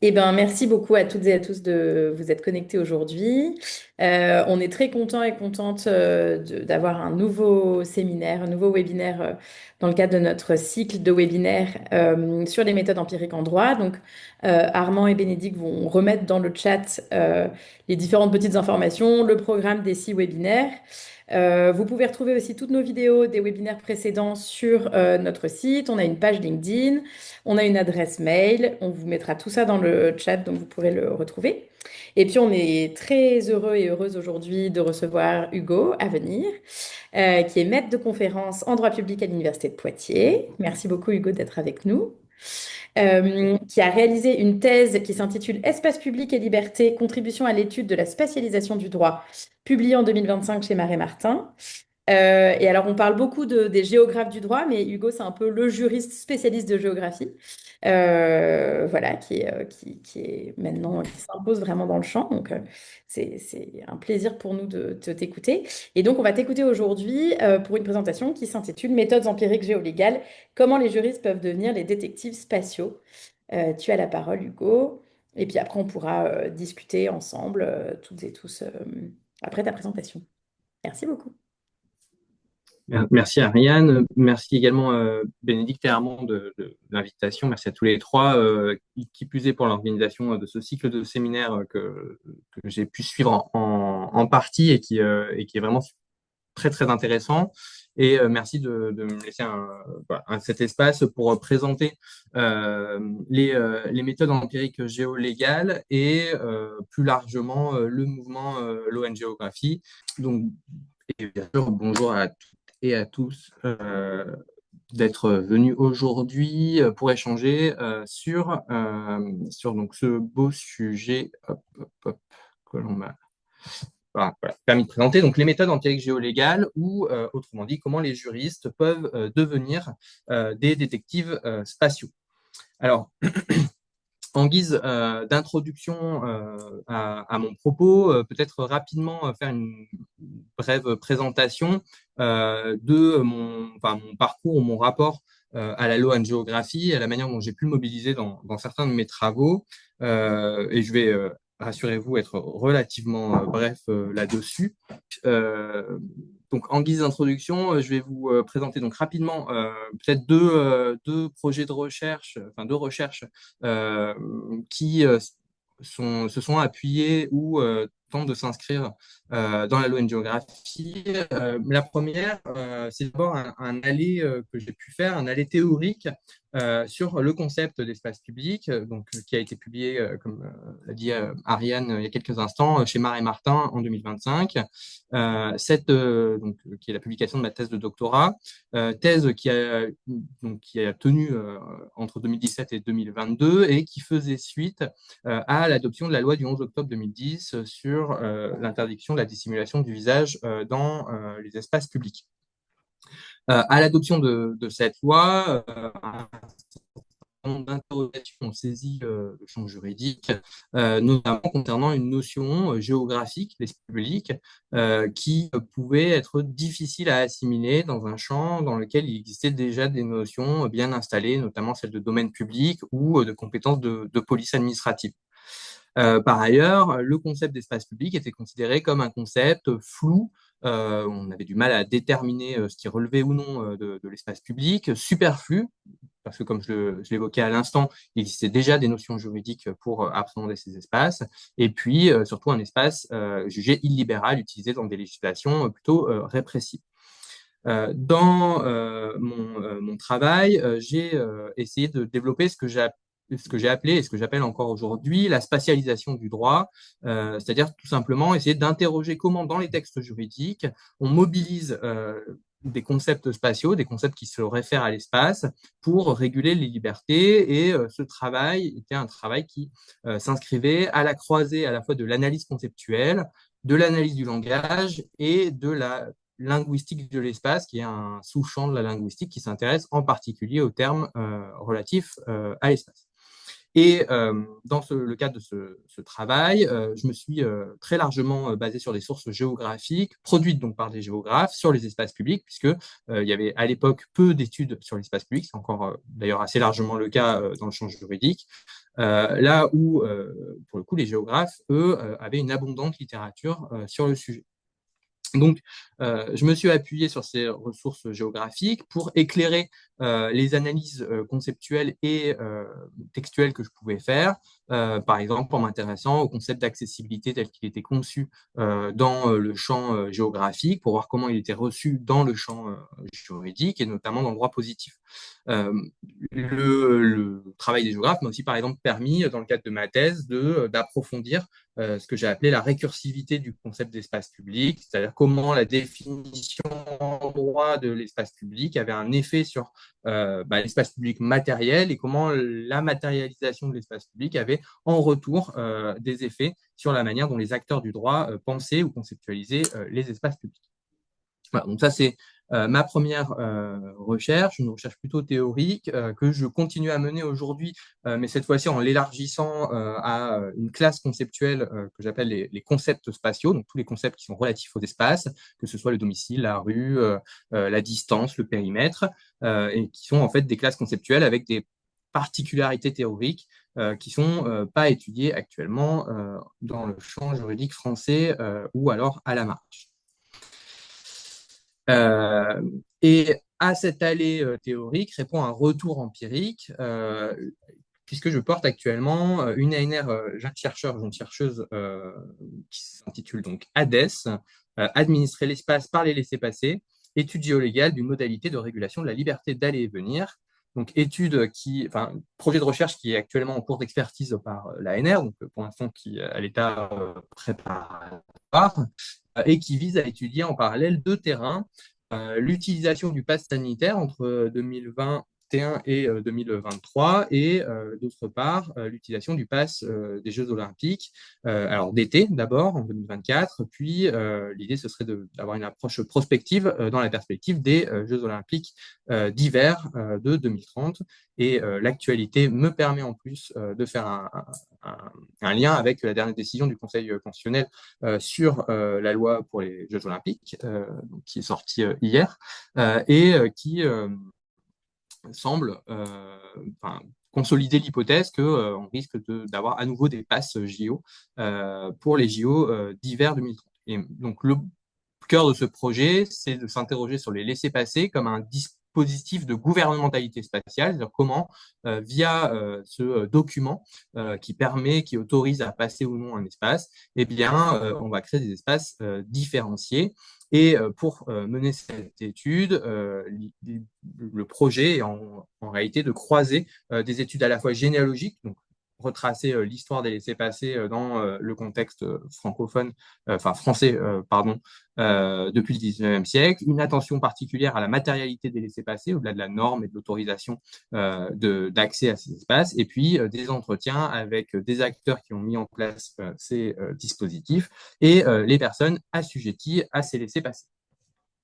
Eh ben, merci beaucoup à toutes et à tous de vous être connectés aujourd'hui. On est très content et contente d'avoir un nouveau séminaire, un nouveau webinaire dans le cadre de notre cycle de webinaires sur les méthodes empiriques en droit. Donc, Armand et Bénédicte vont remettre dans le chat les différentes petites informations, le programme des 6 webinaires. Vous pouvez retrouver aussi toutes nos vidéos des webinaires précédents sur notre site. On a une page LinkedIn. On a une adresse mail, on vous mettra tout ça dans le chat, donc vous pourrez le retrouver. Et puis on est très heureux et heureuse aujourd'hui de recevoir Hugo à venir, qui est maître de conférence en droit public à l'Université de Poitiers. Merci beaucoup Hugo d'être avec nous. Qui a réalisé une thèse qui s'intitule Espace public et liberté, contribution à l'étude de la spatialisation du droit, publiée en 2025 chez Marais Martin. Et alors, on parle beaucoup des géographes du droit, mais Hugo, c'est un peu le juriste spécialiste de géographie, voilà, qui est maintenant, qui s'impose vraiment dans le champ. Donc, c'est un plaisir pour nous de t'écouter. Et donc, on va t'écouter aujourd'hui pour une présentation qui s'intitule Méthodes empiriques géolégales, comment les juristes peuvent devenir les détectives spatiaux. Tu as la parole, Hugo. Et puis après, on pourra discuter ensemble, toutes et tous, après ta présentation. Merci beaucoup. Merci Ariane, merci également Bénédicte et Armand de l'invitation, merci à tous les trois, qui plus est pour l'organisation de ce cycle de séminaires que j'ai pu suivre en partie et qui est vraiment très très intéressant. Et merci de me laisser cet espace pour présenter les méthodes empiriques géolégales et plus largement le mouvement Law and Geography. Donc, et bien sûr, bonjour à toutes et à tous d'être venus aujourd'hui pour échanger sur donc ce beau sujet que l'on m'a permis de présenter. Donc les méthodes empiriques géolégales ou autrement dit comment les juristes peuvent devenir des détectives spatiaux. Alors, en guise d'introduction à mon propos, peut-être rapidement faire une brève présentation de mon parcours ou mon rapport à la law and geography, à la manière dont j'ai pu le mobiliser dans certains de mes travaux. Et je vais, rassurez-vous, être relativement bref là-dessus. Euh, donc, en guise d'introduction, je vais vous présenter donc rapidement peut-être deux projets de recherche, enfin deux recherches euh, qui se sont appuyés ou tentent de s'inscrire dans la Law and Geography. La première, c'est d'abord un aller que j'ai pu faire, un aller théorique sur le concept d'espace public, qui a été publié, comme l'a dit Ariane il y a quelques instants, chez Marais Martin en 2025. Qui est la publication de ma thèse de doctorat, thèse qui a tenu entre 2017 et 2022 et qui faisait suite à l'adoption de la loi du 11 octobre 2010 sur l'interdiction de la dissimulation du visage dans les espaces publics. À l'adoption de cette loi, d'interrogations ont saisi le champ juridique, notamment concernant une notion géographique, l'espace public, qui pouvait être difficile à assimiler dans un champ dans lequel il existait déjà des notions bien installées, notamment celles de domaine public ou de compétences de police administrative. Par ailleurs, le concept d'espace public était considéré comme un concept flou. On avait du mal à déterminer ce qui relevait ou non de l'espace public, superflu, parce que comme je l'évoquais à l'instant, il existait déjà des notions juridiques pour appréhender ces espaces, et puis surtout un espace jugé illibéral, utilisé dans des législations plutôt répressives. Dans mon travail, j'ai essayé de développer ce que j'ai appelé et ce que j'appelle encore aujourd'hui la spatialisation du droit, c'est-à-dire tout simplement essayer d'interroger comment dans les textes juridiques on mobilise des concepts spatiaux, des concepts qui se réfèrent à l'espace pour réguler les libertés. Et ce travail était un travail qui s'inscrivait à la croisée à la fois de l'analyse conceptuelle, de l'analyse du langage et de la linguistique de l'espace, qui est un sous-champ de la linguistique qui s'intéresse en particulier aux termes relatifs à l'espace. Et dans le cadre de ce travail, je me suis très largement basé sur des sources géographiques, produites donc par des géographes, sur les espaces publics, puisque il y avait à l'époque peu d'études sur l'espace public, c'est encore d'ailleurs assez largement le cas dans le champ juridique, là où, pour le coup, les géographes, eux, avaient une abondante littérature sur le sujet. Donc, je me suis appuyé sur ces ressources géographiques pour éclairer les analyses conceptuelles et textuelles que je pouvais faire, par exemple en m'intéressant au concept d'accessibilité tel qu'il était conçu dans le champ géographique, pour voir comment il était reçu dans le champ juridique et notamment dans le droit positif. Euh, le travail des géographes m'a aussi, par exemple, permis, dans le cadre de ma thèse, d'approfondir ce que j'ai appelé la récursivité du concept d'espace public, c'est-à-dire comment la définition en droit de l'espace public avait un effet sur l'espace public matériel et comment la matérialisation de l'espace public avait en retour des effets sur la manière dont les acteurs du droit pensaient ou conceptualisaient les espaces publics. Voilà, donc ça, c'est ma première recherche, une recherche plutôt théorique que je continue à mener aujourd'hui, mais cette fois-ci en l'élargissant à une classe conceptuelle que j'appelle les concepts spatiaux, donc tous les concepts qui sont relatifs aux espaces, que ce soit le domicile, la rue, la distance, le périmètre, et qui sont en fait des classes conceptuelles avec des particularités théoriques qui sont pas étudiées actuellement dans le champ juridique français ou alors à la marge. Euh, et à cette allée théorique répond un retour empirique, puisque je porte actuellement une ANR jeune chercheur, jeune chercheuse qui s'intitule donc ADES, Administrer l'espace par les laissez-passer, étude géolégale d'une modalité de régulation de la liberté d'aller et venir. Donc, projet de recherche qui est actuellement en cours d'expertise par l'ANR, donc pour l'instant qui est à l'état préparatoire, et qui vise à étudier en parallèle deux terrains, l'utilisation du pass sanitaire entre 2021 et 2023 et d'autre part l'utilisation du pass des Jeux Olympiques, alors d'été d'abord en 2024, puis l'idée ce serait d'avoir une approche prospective dans la perspective des Jeux Olympiques d'hiver de 2030 et l'actualité me permet en plus de faire un lien avec la dernière décision du Conseil constitutionnel sur la loi pour les Jeux Olympiques, qui est sortie hier, et qui semble consolider l'hypothèse qu'on risque d'avoir à nouveau des passes JO pour les JO d'hiver 2030. Et donc, le cœur de ce projet, c'est de s'interroger sur les laissez-passer comme un dispositif de gouvernementalité spatiale, c'est-à-dire comment, via ce document qui autorise à passer ou non un espace, eh bien, on va créer des espaces différenciés. Et pour mener cette étude, le projet est en réalité de croiser des études à la fois généalogiques, donc retracer l'histoire des laissez-passer dans le contexte francophone, enfin français, pardon, depuis le 19e siècle, une attention particulière à la matérialité des laissez-passer, au-delà de la norme et de l'autorisation d'accès à ces espaces, et puis des entretiens avec des acteurs qui ont mis en place ces dispositifs et les personnes assujetties à ces laissez-passer.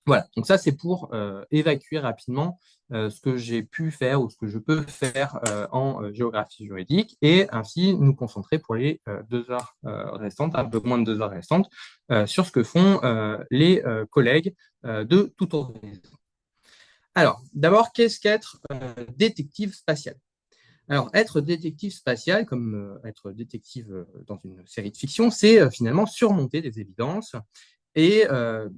Voilà, donc ça c'est pour évacuer rapidement ce que j'ai pu faire ou ce que je peux faire en géographie juridique et ainsi nous concentrer pour les 2 heures restantes, un peu moins de 2 heures restantes, sur ce que font les collègues de tout horizon. Alors, d'abord, qu'est-ce qu'être détective spatial? Alors, être détective spatial, comme être détective dans une série de fiction, c'est finalement surmonter des évidences. Et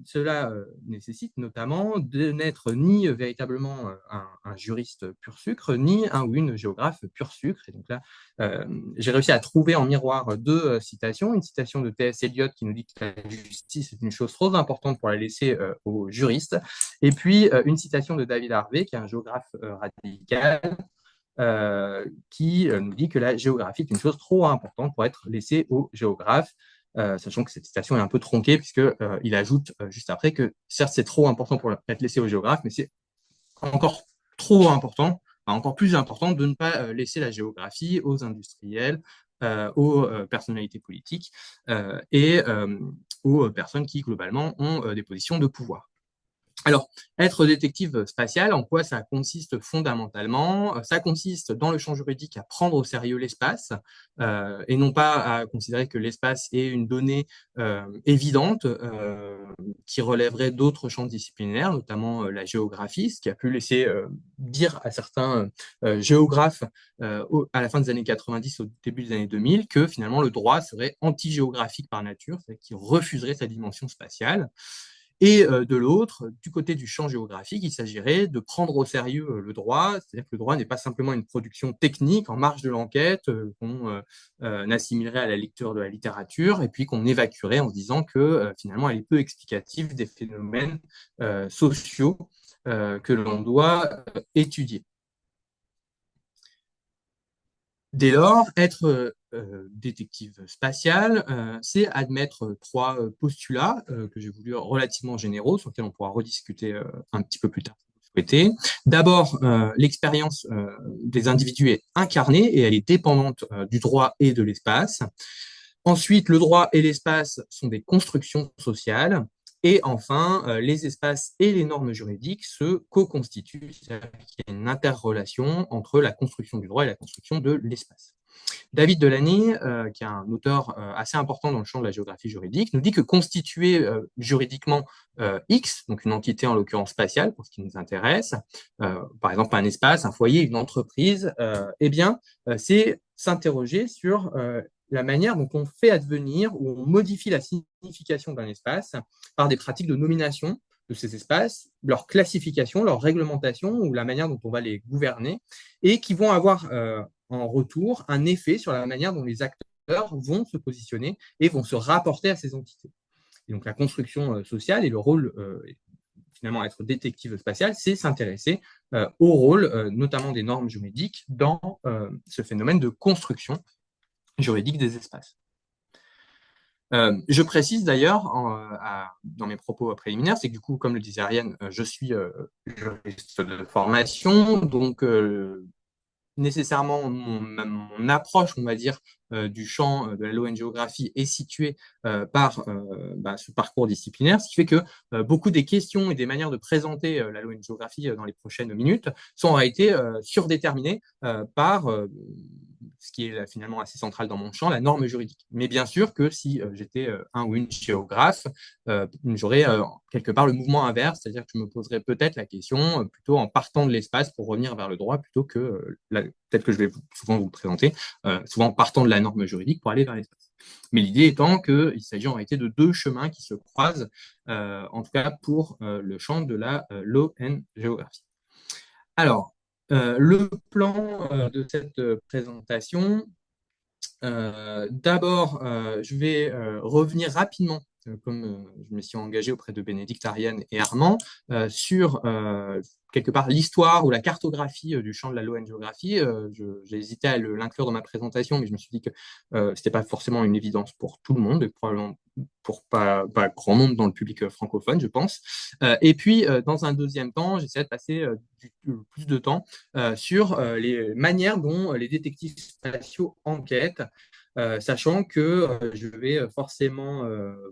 cela nécessite notamment de n'être ni véritablement un juriste pur sucre, ni un ou une géographe pur sucre. Et donc là, j'ai réussi à trouver en miroir deux citations. Une citation de T.S. Eliot qui nous dit que la justice est une chose trop importante pour la laisser aux juristes. Et puis une citation de David Harvey, qui est un géographe radical, qui nous dit que la géographie est une chose trop importante pour être laissée aux géographes, sachant que cette citation est un peu tronquée, puisqu'il ajoute juste après que certes c'est trop important pour être laissé aux géographes, mais c'est encore trop important, enfin, encore plus important de ne pas laisser la géographie aux industriels, aux personnalités politiques et aux personnes qui globalement ont des positions de pouvoir. Alors, être détective spatial, en quoi ça consiste fondamentalement? Ça consiste dans le champ juridique à prendre au sérieux l'espace et non pas à considérer que l'espace est une donnée évidente qui relèverait d'autres champs disciplinaires, notamment la géographie, ce qui a pu laisser dire à certains géographes à la fin des années 90, au début des années 2000, que finalement le droit serait anti-géographique par nature, c'est-à-dire qu'il refuserait sa dimension spatiale. Et de l'autre, du côté du champ géographique, il s'agirait de prendre au sérieux le droit, c'est-à-dire que le droit n'est pas simplement une production technique en marge de l'enquête qu'on assimilerait à la lecture de la littérature et puis qu'on évacuerait en se disant que finalement elle est peu explicative des phénomènes sociaux que l'on doit étudier. Dès lors, être détective spatial, c'est admettre trois postulats que j'ai voulu relativement généraux, sur lesquels on pourra rediscuter un petit peu plus tard, si vous le souhaitez. D'abord, l'expérience des individus est incarnée et elle est dépendante du droit et de l'espace. Ensuite, le droit et l'espace sont des constructions sociales. Et enfin, les espaces et les normes juridiques se co-constituent, c'est-à-dire qu'il y a une interrelation entre la construction du droit et la construction de l'espace. David Delaney, qui est un auteur assez important dans le champ de la géographie juridique, nous dit que constituer juridiquement X, donc une entité en l'occurrence spatiale, pour ce qui nous intéresse, par exemple un espace, un foyer, une entreprise, eh bien, c'est s'interroger sur la manière dont on fait advenir ou on modifie la signification d'un espace par des pratiques de nomination de ces espaces, leur classification, leur réglementation ou la manière dont on va les gouverner, et qui vont avoir en retour un effet sur la manière dont les acteurs vont se positionner et vont se rapporter à ces entités. Et donc la construction sociale et le rôle, finalement, être détective spatial, c'est s'intéresser au rôle, notamment des normes juridiques, dans ce phénomène de construction juridique des espaces. Je précise d'ailleurs dans mes propos préliminaires, c'est que du coup, comme le disait Ariane, je suis juriste de formation, donc nécessairement mon approche, on va dire, du champ de la law and géographie est située par ce parcours disciplinaire, ce qui fait que beaucoup des questions et des manières de présenter la law and géographie dans les prochaines minutes sont en réalité surdéterminées par ce qui est finalement assez central dans mon champ, la norme juridique. Mais bien sûr que si j'étais un ou une géographe, j'aurais quelque part le mouvement inverse, c'est-à-dire que je me poserais peut-être la question plutôt en partant de l'espace pour revenir vers le droit plutôt que, peut-être que je vais souvent vous le présenter, souvent partant de la norme juridique pour aller vers l'espace. Mais l'idée étant qu'il s'agit en réalité de deux chemins qui se croisent, en tout cas pour le champ de la law and géographie. Alors, le plan de cette présentation, d'abord, je vais revenir rapidement, comme je me suis engagé auprès de Bénédicte, Ariane et Armand, sur quelque part l'histoire ou la cartographie du champ de la law and géographie. J'ai hésité à l'inclure dans ma présentation, mais je me suis dit que c'était pas forcément une évidence pour tout le monde, et probablement pour pas grand nombre dans le public francophone, je pense. Et puis, dans un deuxième temps, j'essaie de passer plus de temps sur les manières dont les détectives spatiaux enquêtent, sachant que je vais forcément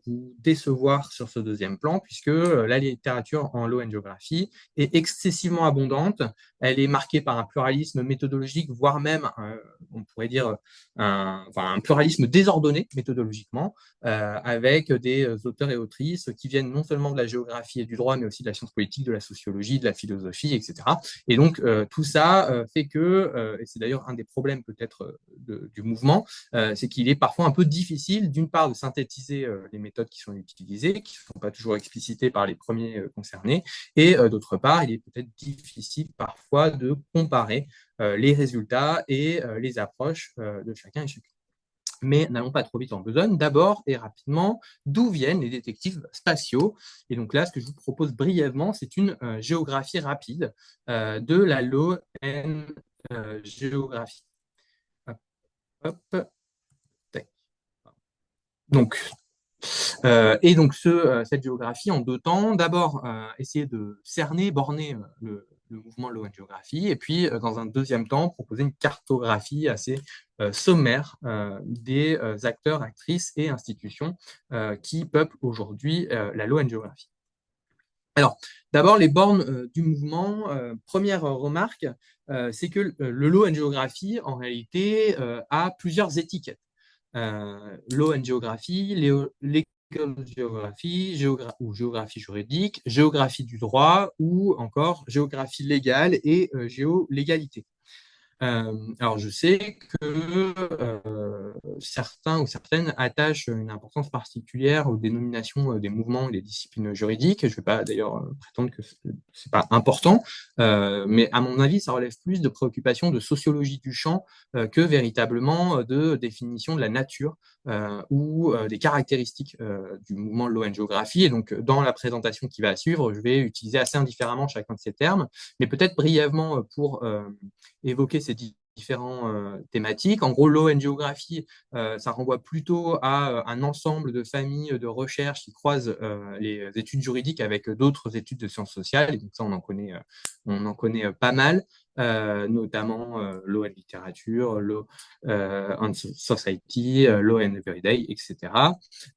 vous décevoir sur ce deuxième plan, puisque la littérature en law and geography est excessivement abondante. Elle est marquée par un pluralisme méthodologique, voire même, on pourrait dire, un pluralisme désordonné méthodologiquement, avec des auteurs et autrices qui viennent non seulement de la géographie et du droit, mais aussi de la science politique, de la sociologie, de la philosophie, etc. Et donc, tout ça fait que, et c'est d'ailleurs un des problèmes peut-être du mouvement, c'est qu'il est parfois un peu difficile, d'une part, de synthétiser les méthodes qui sont utilisées, qui ne sont pas toujours explicitées par les premiers concernés, et d'autre part, il est peut-être difficile parfois de comparer les résultats et les approches de chacun et chacun. Mais n'allons pas trop vite en besogne. D'abord et rapidement, d'où viennent les détectives spatiaux? Et donc là, ce que je vous propose brièvement, c'est une géographie rapide de la law and géographie. Hop, hop, tac. Donc, cette géographie en deux temps, d'abord essayer de cerner, borner le mouvement Law and Geography, et puis dans un deuxième temps, proposer une cartographie assez sommaire des acteurs, actrices et institutions qui peuplent aujourd'hui la Law and Geography. Alors, d'abord, les bornes du mouvement. Première remarque, c'est que le Law and Geography, en réalité, a plusieurs étiquettes. Law and Geography, Legal Geography, ou géographie juridique, géographie du droit, ou encore géographie légale et géolégalité. Alors, je sais que certains ou certaines attachent une importance particulière aux dénominations des mouvements et des disciplines juridiques. Je ne vais pas d'ailleurs prétendre que c'est pas important, mais à mon avis, ça relève plus de préoccupations de sociologie du champ que véritablement de définition de la nature ou des caractéristiques du mouvement de l'eau and Geography. Et donc, dans la présentation qui va suivre, je vais utiliser assez indifféremment chacun de ces termes, mais peut-être brièvement pour évoquer ces différentes thématiques. En gros, l'eau and Geography, ça renvoie plutôt à un ensemble de familles de recherche qui croisent les études juridiques avec d'autres études de sciences sociales. Et donc ça, on en connaît pas mal. Notamment Law and Literature, Law and Society, Law and Everyday, etc.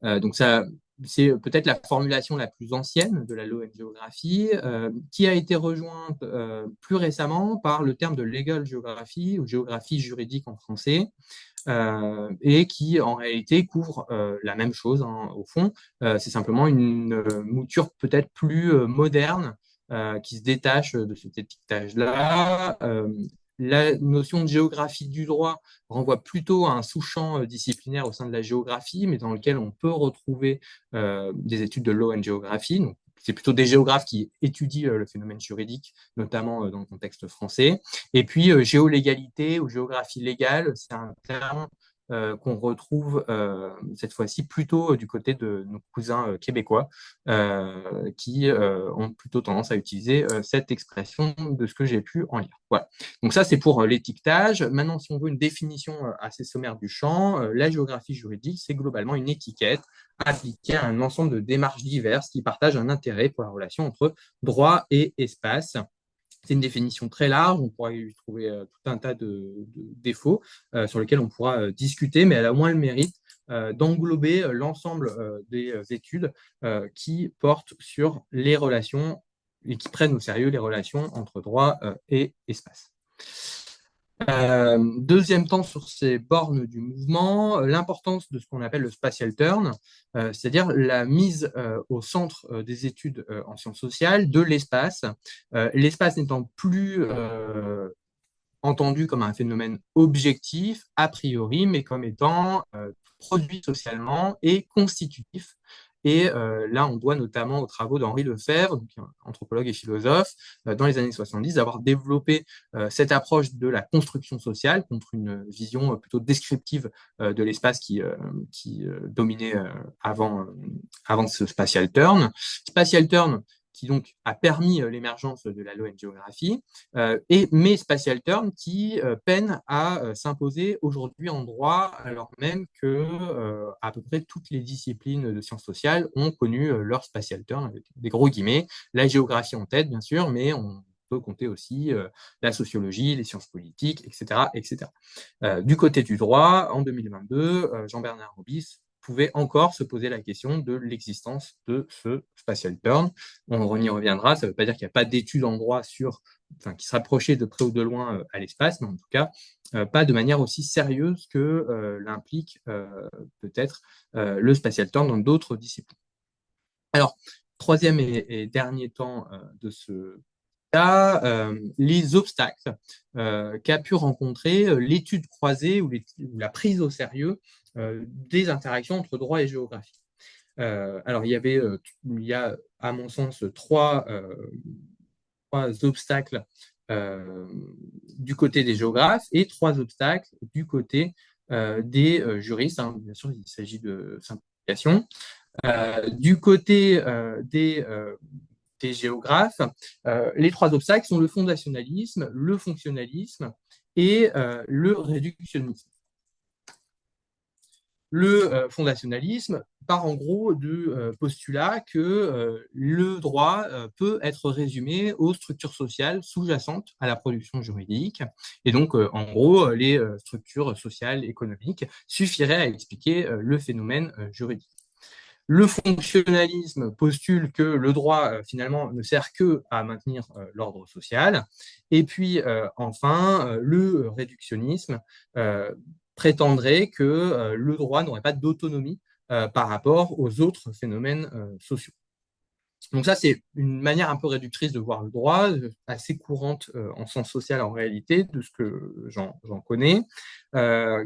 Donc ça, c'est peut-être la formulation la plus ancienne de la Law and Geography, qui a été rejointe plus récemment par le terme de Legal Geography ou géographie juridique en français, et qui en réalité couvre la même chose hein, au fond. C'est simplement une mouture peut-être plus moderne qui se détache de cet étiquetage-là. La notion de géographie du droit renvoie plutôt à un sous-champ disciplinaire au sein de la géographie, mais dans lequel on peut retrouver des études de law and geography. Donc, c'est plutôt des géographes qui étudient le phénomène juridique, notamment dans le contexte français. Et puis, géolégalité ou géographie légale, c'est un terme qu'on retrouve cette fois-ci plutôt du côté de nos cousins québécois qui ont plutôt tendance à utiliser cette expression de ce que j'ai pu en lire. Voilà. Donc ça, c'est pour l'étiquetage. Maintenant, si on veut une définition assez sommaire du champ, la géographie juridique, c'est globalement une étiquette appliquée à un ensemble de démarches diverses qui partagent un intérêt pour la relation entre droit et espace. C'est une définition très large, on pourra y trouver tout un tas de défauts sur lesquels on pourra discuter, mais elle a au moins le mérite d'englober l'ensemble des études qui portent sur les relations et qui prennent au sérieux les relations entre droit et espace. Deuxième temps sur ces bornes du mouvement, l'importance de ce qu'on appelle le spatial turn, c'est-à-dire la mise au centre des études en sciences sociales de l'espace. L'espace n'étant plus entendu comme un phénomène objectif, a priori, mais comme étant produit socialement et constitutif. Et là, on doit notamment aux travaux d'Henri Lefebvre, donc, anthropologue et philosophe, dans les années 70, d'avoir développé cette approche de la construction sociale contre une vision plutôt descriptive de l'espace qui dominait avant ce spatial turn. Spatial turn qui donc a permis l'émergence de la law and geography, mais spatial turn qui peine à s'imposer aujourd'hui en droit, alors même que à peu près toutes les disciplines de sciences sociales ont connu leur spatial turn, avec des gros guillemets, la géographie en tête, bien sûr, mais on peut compter aussi la sociologie, les sciences politiques, etc. etc. Du côté du droit, en 2022, Jean-Bernard Robis pouvait encore se poser la question de l'existence de ce spatial turn. On y reviendra, ça ne veut pas dire qu'il n'y a pas d'études en droit qui se rapprochaient de près ou de loin à l'espace, mais en tout cas, pas de manière aussi sérieuse que l'implique peut-être le spatial turn dans d'autres disciplines. Alors, troisième et dernier temps de ce cas, les obstacles qu'a pu rencontrer l'étude croisée ou la prise au sérieux des interactions entre droit et géographie. Alors, il y a, à mon sens, trois obstacles du côté des géographes et trois obstacles du côté des juristes. Hein. Bien sûr, il s'agit de simplification. Du côté des géographes, les trois obstacles sont le fondationalisme, le fonctionnalisme et le réductionnisme. Le fondationalisme part en gros du postulat que le droit peut être résumé aux structures sociales sous-jacentes à la production juridique. Et donc, en gros, les structures sociales, économiques suffiraient à expliquer le phénomène juridique. Le fonctionnalisme postule que le droit, finalement, ne sert que à maintenir l'ordre social. Et puis, enfin, le réductionnisme prétendrait que le droit n'aurait pas d'autonomie par rapport aux autres phénomènes sociaux. Donc ça, c'est une manière un peu réductrice de voir le droit, assez courante en sciences sociales en réalité, de ce que j'en connais,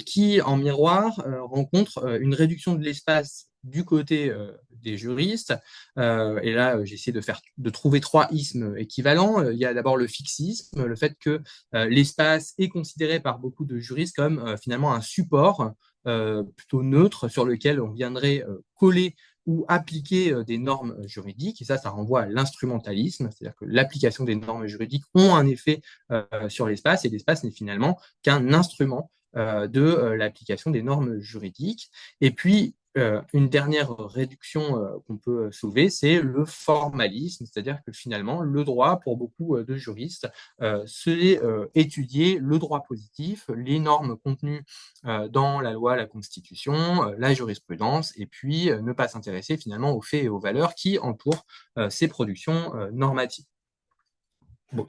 qui en miroir rencontre une réduction de l'espace du côté des juristes. Et là, j'ai essayé de trouver trois ismes équivalents. Il y a d'abord le fixisme, le fait que l'espace est considéré par beaucoup de juristes comme finalement un support plutôt neutre sur lequel on viendrait coller ou appliquer des normes juridiques, et ça renvoie à l'instrumentalisme, c'est-à-dire que l'application des normes juridiques ont un effet sur l'espace, et l'espace n'est finalement qu'un instrument de l'application des normes juridiques. Et puis, une dernière réduction qu'on peut soulever, c'est le formalisme, c'est-à-dire que finalement, le droit, pour beaucoup de juristes, c'est étudier le droit positif, les normes contenues dans la loi, la Constitution, la jurisprudence, et puis ne pas s'intéresser finalement aux faits et aux valeurs qui entourent ces productions normatives. Bon,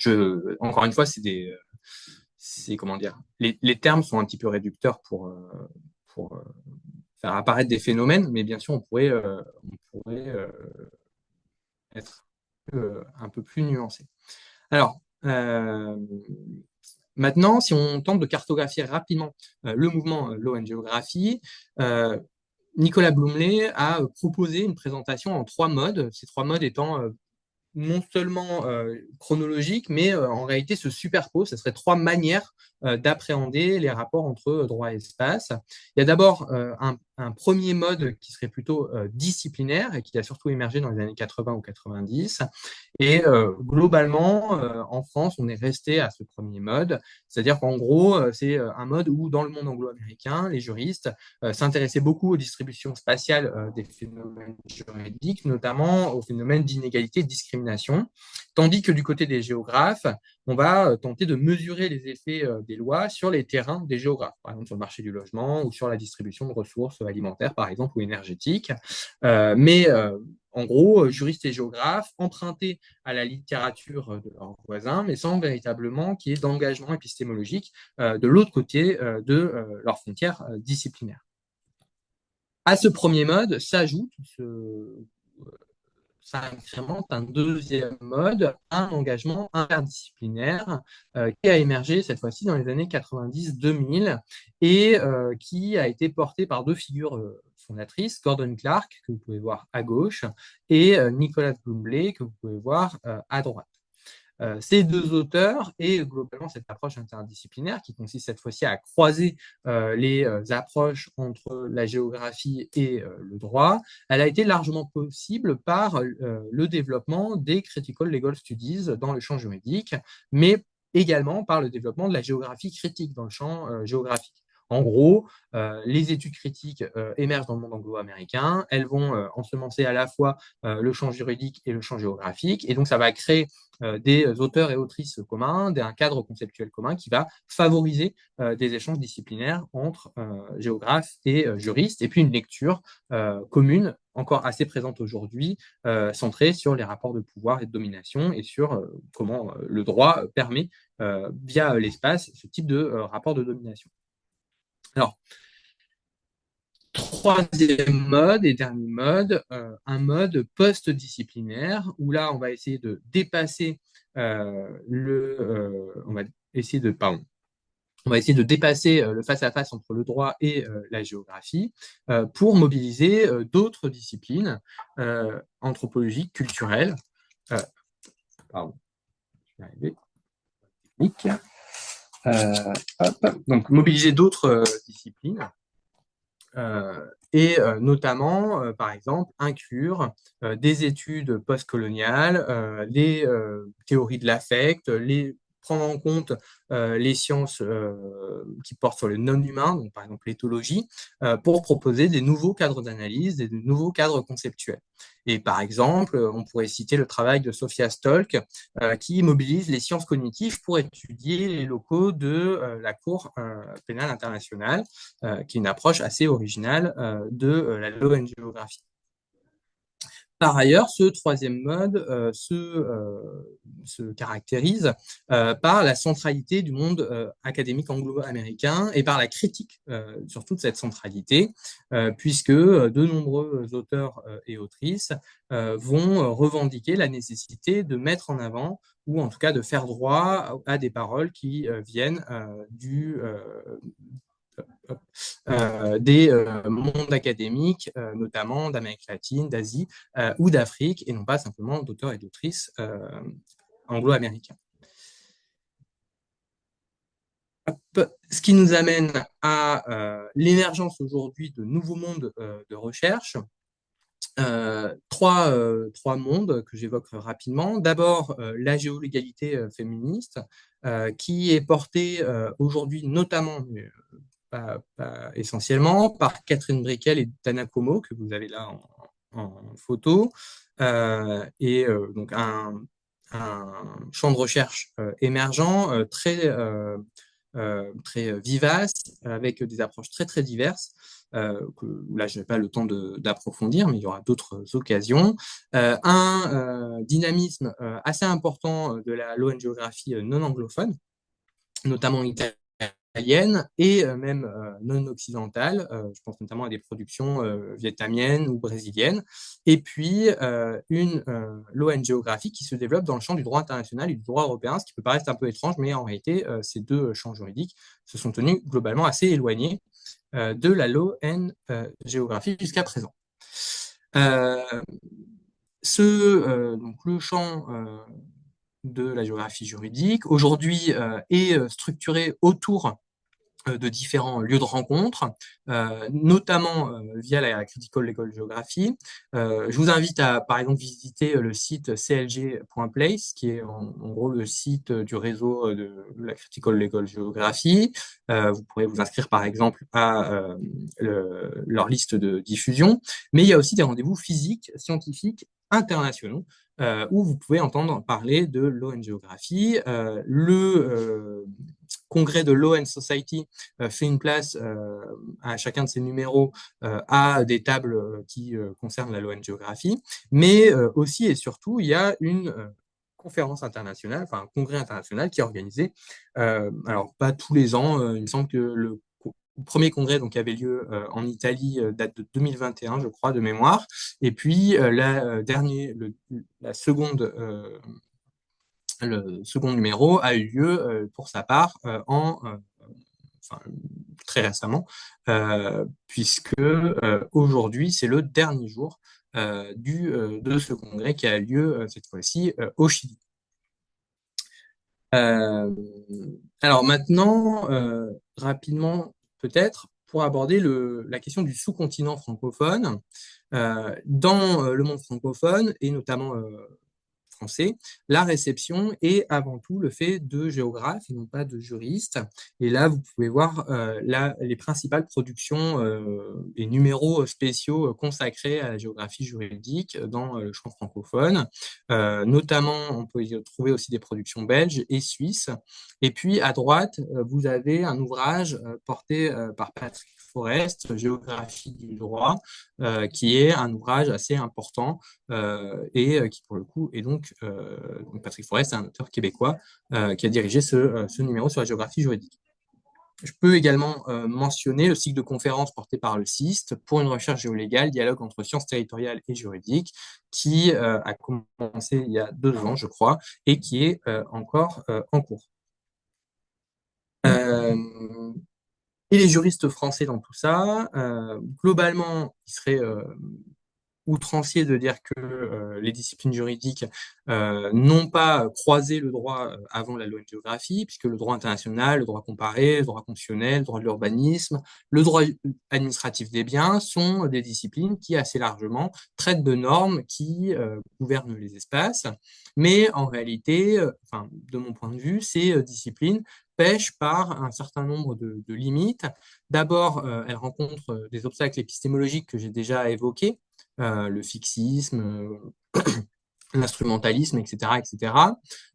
encore une fois, c'est comment dire, les termes sont un petit peu réducteurs pour faire apparaître des phénomènes, mais bien sûr, on pourrait être un peu plus nuancé. Alors, maintenant, si on tente de cartographier rapidement le mouvement Law and Geography, Nicolas Blumley a proposé une présentation en trois modes, ces trois modes étant non seulement chronologiques, mais en réalité se superposent. Ce serait trois manières d'appréhender les rapports entre droit et espace. Il y a d'abord un premier mode qui serait plutôt disciplinaire et qui a surtout émergé dans les années 80 ou 90. Et globalement, en France, on est resté à ce premier mode, c'est-à-dire qu'en gros, c'est un mode où, dans le monde anglo-américain, les juristes s'intéressaient beaucoup aux distributions spatiales des phénomènes juridiques, notamment aux phénomènes d'inégalité et de discrimination, tandis que du côté des géographes, on va tenter de mesurer les effets des lois sur les terrains des géographes, par exemple sur le marché du logement ou sur la distribution de ressources alimentaires, par exemple, ou énergétiques. Mais en gros, juristes et géographes empruntés à la littérature de leurs voisins, mais sans véritablement qu'il y ait d'engagement épistémologique de l'autre côté de leurs frontières disciplinaires. À ce premier mode s'incrémente un deuxième mode, un engagement interdisciplinaire qui a émergé cette fois-ci dans les années 90-2000 et qui a été porté par deux figures fondatrices, Gordon Clark, que vous pouvez voir à gauche, et Nicolas Blumley, que vous pouvez voir à droite. Ces deux auteurs et globalement cette approche interdisciplinaire qui consiste cette fois-ci à croiser les approches entre la géographie et le droit, elle a été largement possible par le développement des critical legal studies dans le champ juridique, mais également par le développement de la géographie critique dans le champ géographique. En gros, les études critiques émergent dans le monde anglo-américain. Elles vont ensemencer à la fois le champ juridique et le champ géographique. Et donc, ça va créer des auteurs et autrices communs, un cadre conceptuel commun qui va favoriser des échanges disciplinaires entre géographes et juristes. Et puis, une lecture commune, encore assez présente aujourd'hui, centrée sur les rapports de pouvoir et de domination et sur comment le droit permet, via l'espace, ce type de rapport de domination. Alors, troisième mode et dernier mode, un mode post-disciplinaire où là, on va essayer de dépasser on va essayer de dépasser le face-à-face entre le droit et la géographie pour mobiliser d'autres disciplines anthropologiques, culturelles. Pardon, je vais y arriver. Donc, mobiliser d'autres disciplines. Et notamment, par exemple, inclure des études postcoloniales, les théories de l'affect, prendre en compte les sciences qui portent sur le non-humain, donc par exemple l'éthologie, pour proposer des nouveaux cadres d'analyse, des nouveaux cadres conceptuels. Et par exemple, on pourrait citer le travail de Sophia Stolk, qui mobilise les sciences cognitives pour étudier les locaux de la Cour pénale internationale, qui est une approche assez originale de la law and geography. Par ailleurs, ce troisième mode se caractérise par la centralité du monde académique anglo-américain et par la critique sur toute cette centralité, puisque de nombreux auteurs et autrices vont revendiquer la nécessité de mettre en avant ou en tout cas de faire droit à des paroles qui viennent des mondes académiques, notamment d'Amérique latine, d'Asie ou d'Afrique, et non pas simplement d'auteurs et d'autrices anglo-américains. Ce qui nous amène à l'émergence aujourd'hui de nouveaux mondes de recherche. Trois mondes que j'évoque rapidement. D'abord, la géolégalité féministe, qui est portée aujourd'hui notamment, mais pas essentiellement, par Catherine Brickell et Dana Como, que vous avez là en photo, donc un champ de recherche émergent, très vivace, avec des approches très très diverses. Que là, je n'ai pas le temps d'approfondir, mais il y aura d'autres occasions. Un dynamisme assez important de la low-géographie non anglophone, notamment italienne et même non occidentale. Je pense notamment à des productions vietnamiennes ou brésiliennes. Et puis, une l'ONGéographie qui se développe dans le champ du droit international et du droit européen, ce qui peut paraître un peu étrange, mais en réalité, ces deux champs juridiques se sont tenus globalement assez éloignés de la LON-géographie jusqu'à présent. Donc le champ de la géographie juridique aujourd'hui est structuré autour de différents lieux de rencontre, notamment via la Critical Legal Geography. Je vous invite à, par exemple, visiter le site clg.place, qui est en gros le site du réseau de la Critical Legal Geography. Vous pourrez vous inscrire, par exemple, à leur liste de diffusion. Mais il y a aussi des rendez-vous physiques, scientifiques, internationaux, où vous pouvez entendre parler de l'ONGéographie. Le congrès de Law Society fait une place à chacun de ces numéros à des tables qui concernent la LON-géographie, mais aussi et surtout, il y a une conférence internationale, enfin un congrès international qui est organisé, alors pas tous les ans, il me semble que le premier congrès donc, qui avait lieu en Italie date de 2021, je crois, de mémoire, et puis le second numéro a eu lieu pour sa part enfin, très récemment, puisque aujourd'hui, c'est le dernier jour de ce congrès qui a lieu cette fois-ci au Chili. Euh, alors maintenant, rapidement, peut-être, pour aborder la question du sous-continent francophone. Dans le monde francophone, et notamment français, la réception est avant tout le fait de géographes et non pas de juristes. Et là, vous pouvez voir les principales productions et numéros spéciaux consacrés à la géographie juridique dans le champ francophone. Notamment, on peut y trouver aussi des productions belges et suisses. Et puis, à droite, vous avez un ouvrage porté par Patrick Forest, Géographie du droit, qui est un ouvrage assez important et qui, pour le coup, est donc Patrick Forest, c'est un auteur québécois qui a dirigé ce numéro sur la géographie juridique. Je peux également mentionner le cycle de conférences porté par le CIST pour une recherche géolégale, dialogue entre sciences territoriales et juridiques, qui a commencé il y a 2 ans, je crois, et qui est encore en cours. Et les juristes français dans tout ça, globalement, ils seraient outrancier de dire que les disciplines juridiques n'ont pas croisé le droit avant la loi de géographie, puisque le droit international, le droit comparé, le droit constitutionnel, le droit de l'urbanisme, le droit administratif des biens sont des disciplines qui assez largement traitent de normes qui gouvernent les espaces. Mais en réalité, enfin, de mon point de vue, ces disciplines pêchent par un certain nombre de limites. D'abord, elles rencontrent des obstacles épistémologiques que j'ai déjà évoqués, le fixisme, l'instrumentalisme, etc., etc.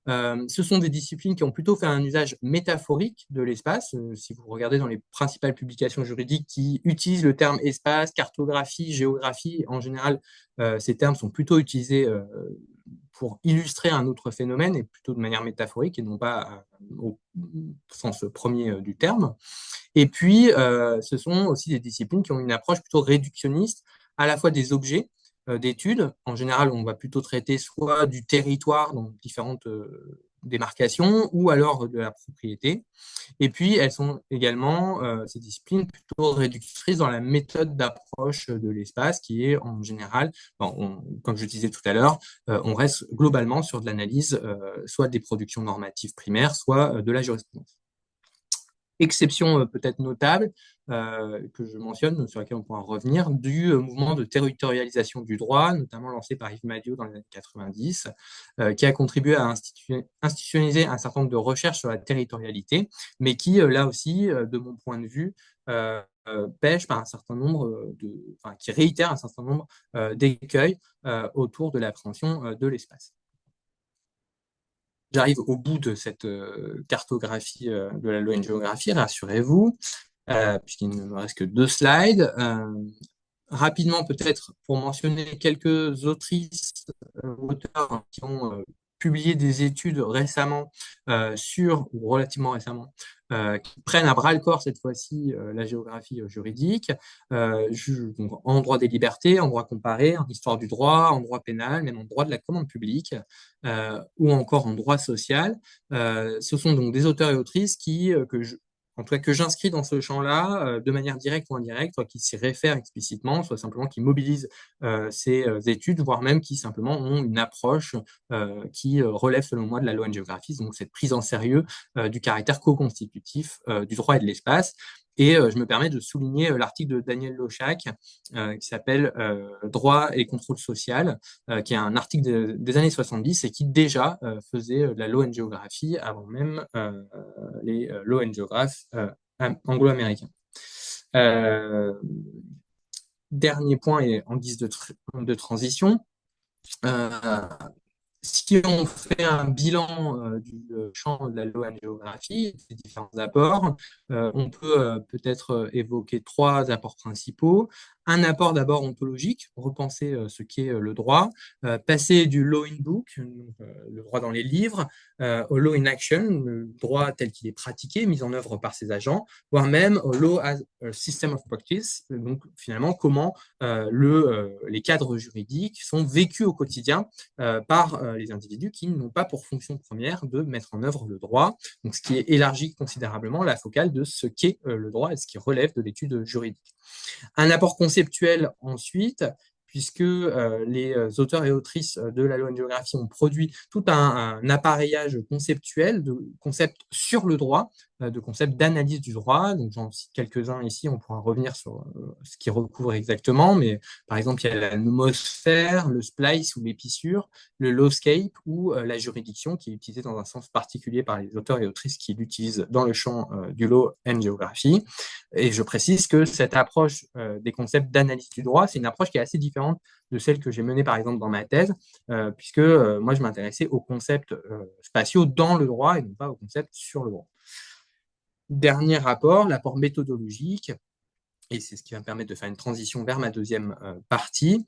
Ce sont des disciplines qui ont plutôt fait un usage métaphorique de l'espace. Si vous regardez dans les principales publications juridiques qui utilisent le terme espace, cartographie, géographie, en général, ces termes sont plutôt utilisés pour illustrer un autre phénomène et plutôt de manière métaphorique et non pas au sens premier du terme. Et puis, ce sont aussi des disciplines qui ont une approche plutôt réductionniste, à la fois des objets d'études. En général, on va plutôt traiter soit du territoire dans différentes démarcations, ou alors de la propriété. Et puis, elles sont également, ces disciplines, plutôt réductrices dans la méthode d'approche de l'espace, qui est en général, bon, comme je disais tout à l'heure, on reste globalement sur de l'analyse, soit des productions normatives primaires, soit de la jurisprudence. Exception peut-être notable que je mentionne, sur laquelle on pourra revenir, du mouvement de territorialisation du droit, notamment lancé par Yves Madio dans les années 90, qui a contribué à institutionnaliser un certain nombre de recherches sur la territorialité, mais qui, là aussi, de mon point de vue, pêche par un certain nombre enfin, qui réitère un certain nombre d'écueils autour de l'appréhension de l'espace. J'arrive au bout de cette cartographie de la loi géographie, rassurez-vous, puisqu'il ne me reste que 2 slides. Rapidement, peut-être, pour mentionner quelques autrices, auteurs qui ont publié des études récemment ou relativement récemment, qui prennent à bras le corps cette fois-ci la géographie juridique, donc, en droit des libertés, en droit comparé, en histoire du droit, en droit pénal, même en droit de la commande publique, ou encore en droit social. Ce sont donc des auteurs et autrices en tout cas que j'inscris dans ce champ-là, de manière directe ou indirecte, soit qui s'y réfèrent explicitement, soit simplement qui mobilisent ces études, voire même qui simplement ont une approche qui relève selon moi de la loi de géographie, donc cette prise en sérieux du caractère co-constitutif du droit et de l'espace. Et je me permets de souligner l'article de Daniel Lochac qui s'appelle Droit et contrôle social, qui est un article des années 70 et qui déjà faisait de la law and geography avant même les law and géographes anglo-américains. Euh, Dernier point et en guise de transition, si on fait un bilan du champ de la loi en géographie, des différents apports, on peut peut-être évoquer 3 apports principaux. Un apport d'abord ontologique, repenser ce qu'est le droit, passer du law in book, le droit dans les livres, au law in action, le droit tel qu'il est pratiqué, mis en œuvre par ses agents, voire même au law as a system of practice, donc finalement comment les cadres juridiques sont vécus au quotidien par les individus qui n'ont pas pour fonction première de mettre en œuvre le droit, donc ce qui élargit considérablement la focale de ce qu'est le droit et ce qui relève de l'étude juridique. Un apport conceptuel ensuite, puisque les auteurs et autrices de la loi de géographie ont produit tout un appareillage conceptuel de concepts sur le droit, de concepts d'analyse du droit. Donc j'en cite quelques-uns ici, on pourra revenir sur ce qui recouvre exactement, mais par exemple, il y a la nomosphère, le splice ou l'épissure, le lawscape ou la juridiction qui est utilisée dans un sens particulier par les auteurs et autrices qui l'utilisent dans le champ du law and geography. Et je précise que cette approche des concepts d'analyse du droit, c'est une approche qui est assez différente de celle que j'ai menée par exemple dans ma thèse, puisque moi je m'intéressais aux concepts spatiaux dans le droit et non pas aux concepts sur le droit. Dernier rapport, l'apport méthodologique, et c'est ce qui va me permettre de faire une transition vers ma deuxième partie,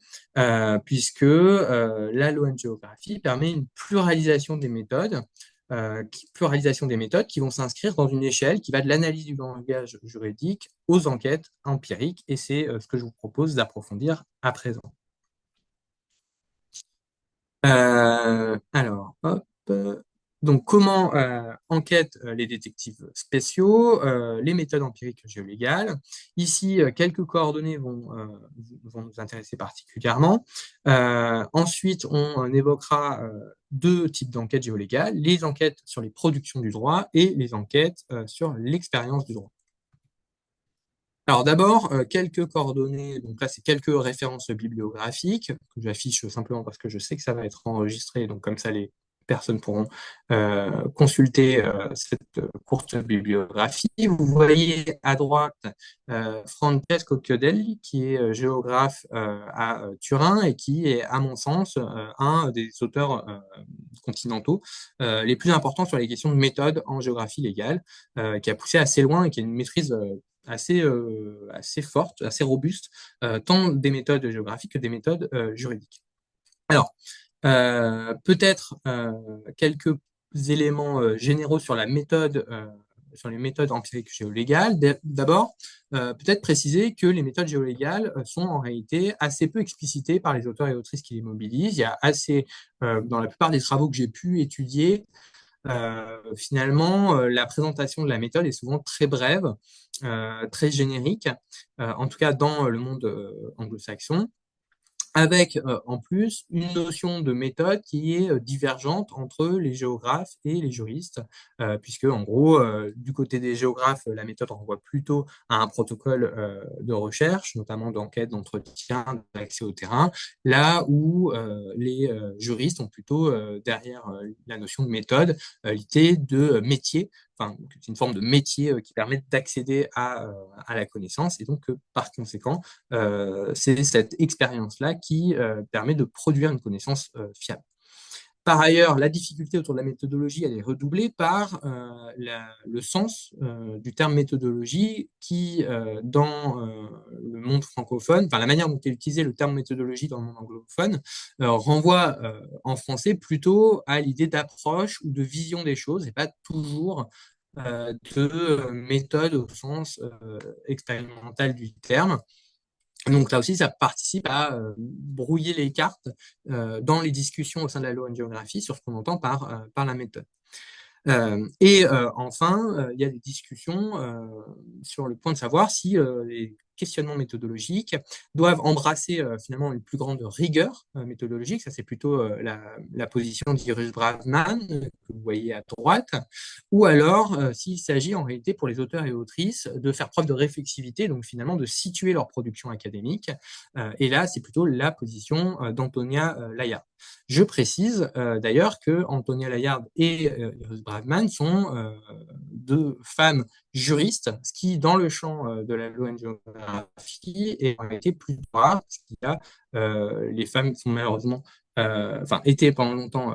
puisque la law and geography permet une pluralisation des méthodes, qui vont s'inscrire dans une échelle qui va de l'analyse du langage juridique aux enquêtes empiriques, et c'est ce que je vous propose d'approfondir à présent. Alors, hop. Donc, comment enquêtent les détectives spéciaux, les méthodes empiriques géolégales. Ici, quelques coordonnées vont nous intéresser particulièrement. Ensuite, on évoquera 2 types d'enquêtes géolégales, les enquêtes sur les productions du droit et les enquêtes sur l'expérience du droit. Alors d'abord, quelques coordonnées, donc là c'est quelques références bibliographiques que j'affiche simplement parce que je sais que ça va être enregistré, donc comme ça les personnes pourront consulter cette courte bibliographie. Vous voyez à droite Francesco Chiodelli, qui est géographe à Turin et qui est, à mon sens, un des auteurs continentaux les plus importants sur les questions de méthode en géographie légale, qui a poussé assez loin et qui a une maîtrise assez forte, assez robuste, tant des méthodes géographiques que des méthodes juridiques. Alors, peut-être quelques éléments généraux sur la méthode, sur les méthodes empiriques géolégales. D'abord, peut-être préciser que les méthodes géolégales sont en réalité assez peu explicitées par les auteurs et autrices qui les mobilisent. Il y a assez, dans la plupart des travaux que j'ai pu étudier, finalement, la présentation de la méthode est souvent très brève, très générique, en tout cas dans le monde anglo-saxon, avec en plus une notion de méthode qui est divergente entre les géographes et les juristes, puisque en gros, du côté des géographes, la méthode renvoie plutôt à un protocole de recherche, notamment d'enquête, d'entretien, d'accès au terrain, là où les juristes ont plutôt derrière la notion de méthode l'idée de métier, enfin, c'est une forme de métier qui permet d'accéder à la connaissance, et donc par conséquent, c'est cette expérience-là qui permet de produire une connaissance fiable. Par ailleurs, la difficulté autour de la méthodologie, elle est redoublée par le sens du terme méthodologie qui, dans le monde francophone, enfin la manière dont est utilisé le terme méthodologie dans le monde anglophone, renvoie en français plutôt à l'idée d'approche ou de vision des choses et pas toujours de méthode au sens expérimental du terme. Donc là aussi, ça participe à brouiller les cartes dans les discussions au sein de la Law and Geography sur ce qu'on entend par la méthode. Enfin, il y a des discussions sur le point de savoir si les questionnements méthodologiques doivent embrasser finalement une plus grande rigueur méthodologique. Ça, c'est plutôt la position d'Iris Bravman, que vous voyez à droite, ou alors s'il s'agit en réalité pour les auteurs et autrices de faire preuve de réflexivité, donc finalement de situer leur production académique. Et là, c'est plutôt la position d'Antonia Layard. Je précise d'ailleurs que Antonia Layard et Iris Bravman sont deux femmes juristes, ce qui, dans le champ de la law and geography, est en réalité plus rare, parce qu'il y a les femmes sont malheureusement étaient pendant longtemps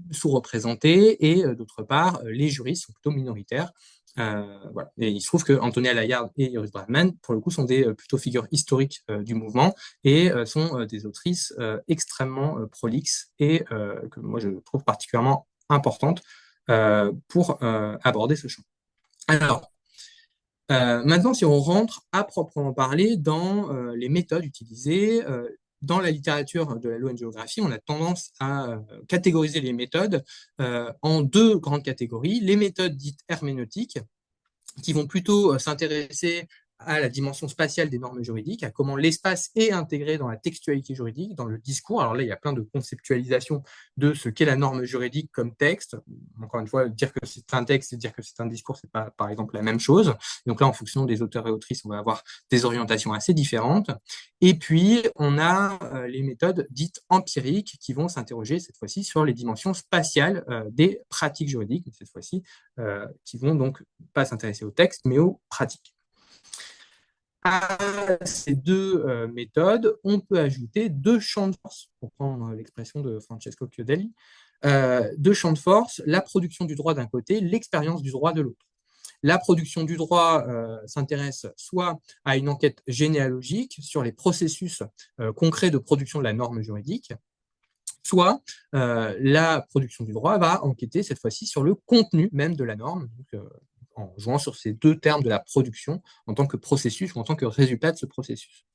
sous-représentées, et d'autre part, les juristes sont plutôt minoritaires. Voilà. Et il se trouve que Antonia Layard et Iris Bravman, pour le coup, sont des plutôt figures historiques du mouvement et sont des autrices extrêmement prolixes et que moi je trouve particulièrement importantes pour aborder ce champ. Alors, maintenant, si on rentre à proprement parler dans les méthodes utilisées, dans la littérature de la Law and Geography, on a tendance à catégoriser les méthodes en deux grandes catégories. Les méthodes dites herméneutiques, qui vont plutôt s'intéresser à la dimension spatiale des normes juridiques, à comment l'espace est intégré dans la textualité juridique, dans le discours. Alors là, il y a plein de conceptualisations de ce qu'est la norme juridique comme texte. Encore une fois, dire que c'est un texte et dire que c'est un discours, c'est pas, par exemple, la même chose. Donc là, en fonction des auteurs et autrices, on va avoir des orientations assez différentes. Et puis, on a les méthodes dites empiriques qui vont s'interroger cette fois-ci sur les dimensions spatiales des pratiques juridiques, cette fois-ci, qui vont donc pas s'intéresser au texte, mais aux pratiques. À ces deux méthodes, on peut ajouter deux champs de force, pour prendre l'expression de Francesco Chiodelli, deux champs de force, la production du droit d'un côté, l'expérience du droit de l'autre. La production du droit s'intéresse soit à une enquête généalogique sur les processus concrets de production de la norme juridique, soit la production du droit va enquêter cette fois-ci sur le contenu même de la norme, donc, en jouant sur ces deux termes de la production en tant que processus ou en tant que résultat de ce processus.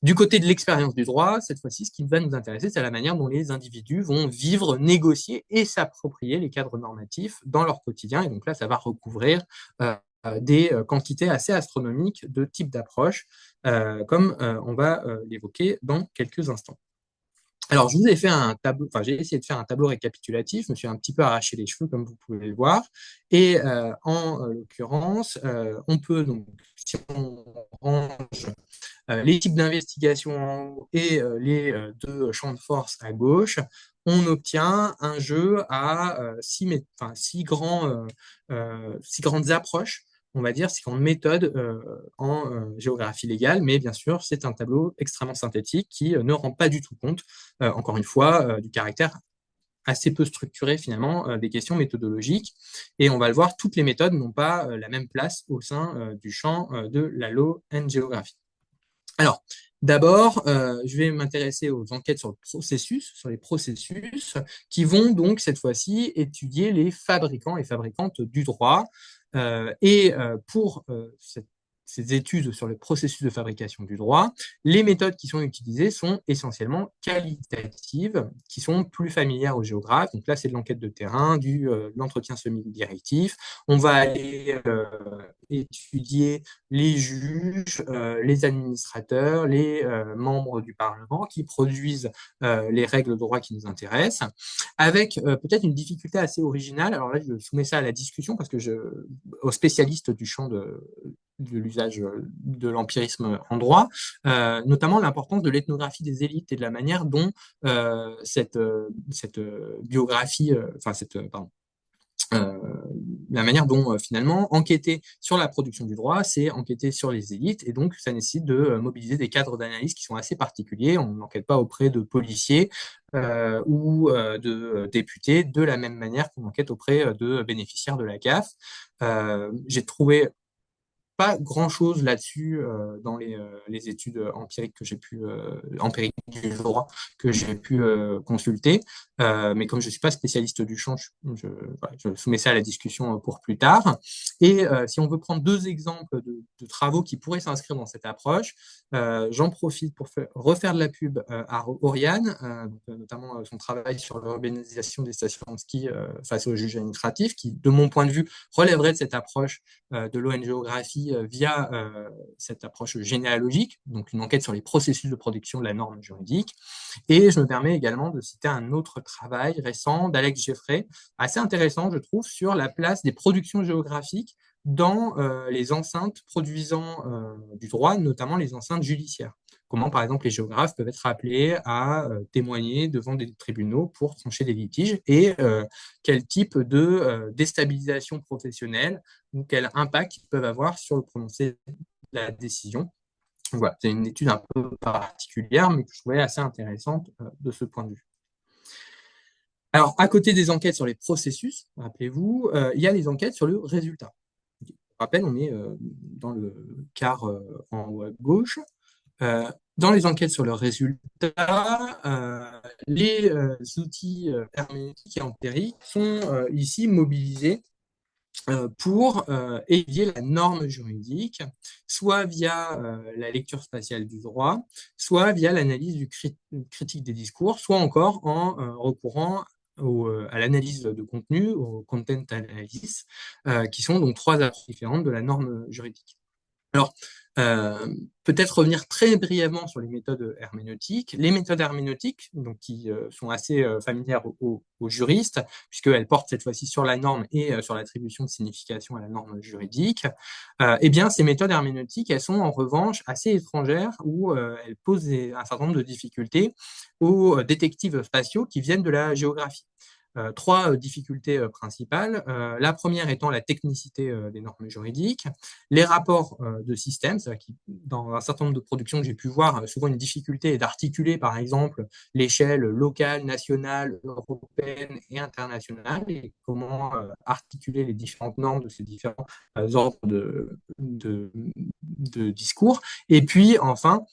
Du côté de l'expérience du droit, cette fois-ci, ce qui va nous intéresser, c'est la manière dont les individus vont vivre, négocier et s'approprier les cadres normatifs dans leur quotidien. Et donc là, ça va recouvrir des quantités assez astronomiques de types d'approches, comme on va l'évoquer dans quelques instants. Alors, je vous ai fait un tableau, enfin, j'ai essayé de faire un tableau récapitulatif, je me suis un petit peu arraché les cheveux, comme vous pouvez le voir. Et en l'occurrence, on peut donc, si on range les types d'investigation en haut et les deux champs de force à gauche, on obtient un jeu à six grandes approches, on va dire, six grandes méthodes en géographie légale, mais bien sûr, c'est un tableau extrêmement synthétique qui ne rend pas du tout compte, encore une fois, du caractère assez peu structuré finalement des questions méthodologiques. Et on va le voir, toutes les méthodes n'ont pas la même place au sein du champ de la Law and Geography. Alors, d'abord, je vais m'intéresser aux enquêtes sur les processus qui vont donc cette fois-ci étudier les fabricants et fabricantes du droit. Pour ces études sur le processus de fabrication du droit, les méthodes qui sont utilisées sont essentiellement qualitatives, qui sont plus familières aux géographes. Donc là, c'est de l'enquête de terrain, de l'entretien semi-directif. On va aller étudier les juges, les administrateurs, les membres du Parlement qui produisent les règles de droit qui nous intéressent, avec peut-être une difficulté assez originale. Alors là, je soumets ça à la discussion aux spécialistes du champ de l'usage de l'empirisme en droit, notamment l'importance de l'ethnographie des élites et de la manière dont cette biographie, pardon, euh, la manière dont finalement enquêter sur la production du droit, c'est enquêter sur les élites, et donc ça nécessite de mobiliser des cadres d'analyse qui sont assez particuliers. On n'enquête pas auprès de policiers ou de députés de la même manière qu'on enquête auprès de bénéficiaires de la CAF. J'ai trouvé pas grand-chose là-dessus dans les études empiriques du droit que j'ai pu consulter. Mais comme je ne suis pas spécialiste du champ, voilà, je soumets ça à la discussion pour plus tard. Et si on veut prendre deux exemples de travaux qui pourraient s'inscrire dans cette approche, j'en profite pour refaire de la pub à Oriane, notamment son travail sur l'urbanisation des stations de ski face aux juges administratifs, qui, de mon point de vue, relèverait de cette approche de l'ONGéographie via cette approche généalogique, donc une enquête sur les processus de production de la norme juridique. Et je me permets également de citer un autre travail récent d'Alex Jeffrey, assez intéressant, je trouve, sur la place des productions géographiques dans les enceintes produisant du droit, notamment les enceintes judiciaires. Comment, par exemple, les géographes peuvent être appelés à témoigner devant des tribunaux pour trancher des litiges et quel type de déstabilisation professionnelle ou quel impact ils peuvent avoir sur le prononcé de la décision. Donc voilà, c'est une étude un peu particulière, mais que je trouvais assez intéressante de ce point de vue. Alors, à côté des enquêtes sur les processus, rappelez-vous, il y a les enquêtes sur le résultat. Je rappelle, on est dans le quart en haut à gauche. Dans les enquêtes sur le résultat, les outils herméneutiques et empiriques sont ici mobilisés pour étudier la norme juridique, soit via la lecture spatiale du droit, soit via l'analyse critique des discours, soit encore en recourant à l'analyse de contenu, au content analysis, qui sont donc trois approches différentes de la norme juridique. Alors, peut-être revenir très brièvement sur les méthodes herméneutiques. Les méthodes herméneutiques, donc, qui sont assez familières aux juristes, puisqu'elles portent cette fois-ci sur la norme et sur l'attribution de signification à la norme juridique, eh bien, ces méthodes herméneutiques, elles sont en revanche assez étrangères, où elles posent un certain nombre de difficultés aux détectives spatiaux qui viennent de la géographie. Trois difficultés principales. La première étant la technicité des normes juridiques, les rapports de système, c'est-à-dire que dans un certain nombre de productions que j'ai pu voir, souvent une difficulté est d'articuler, par exemple, l'échelle locale, nationale, européenne et internationale, et comment articuler les différentes normes de ces différents ordres de discours. Et puis, enfin,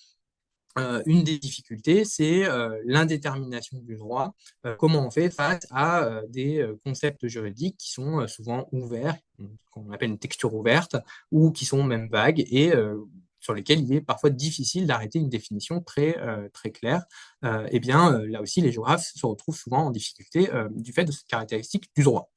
une des difficultés, c'est l'indétermination du droit. Comment on fait face à des concepts juridiques qui sont souvent ouverts, qu'on appelle une texture ouverte, ou qui sont même vagues et sur lesquels il est parfois difficile d'arrêter une définition très claire. Eh bien, là aussi, les géographes se retrouvent souvent en difficulté du fait de cette caractéristique du droit.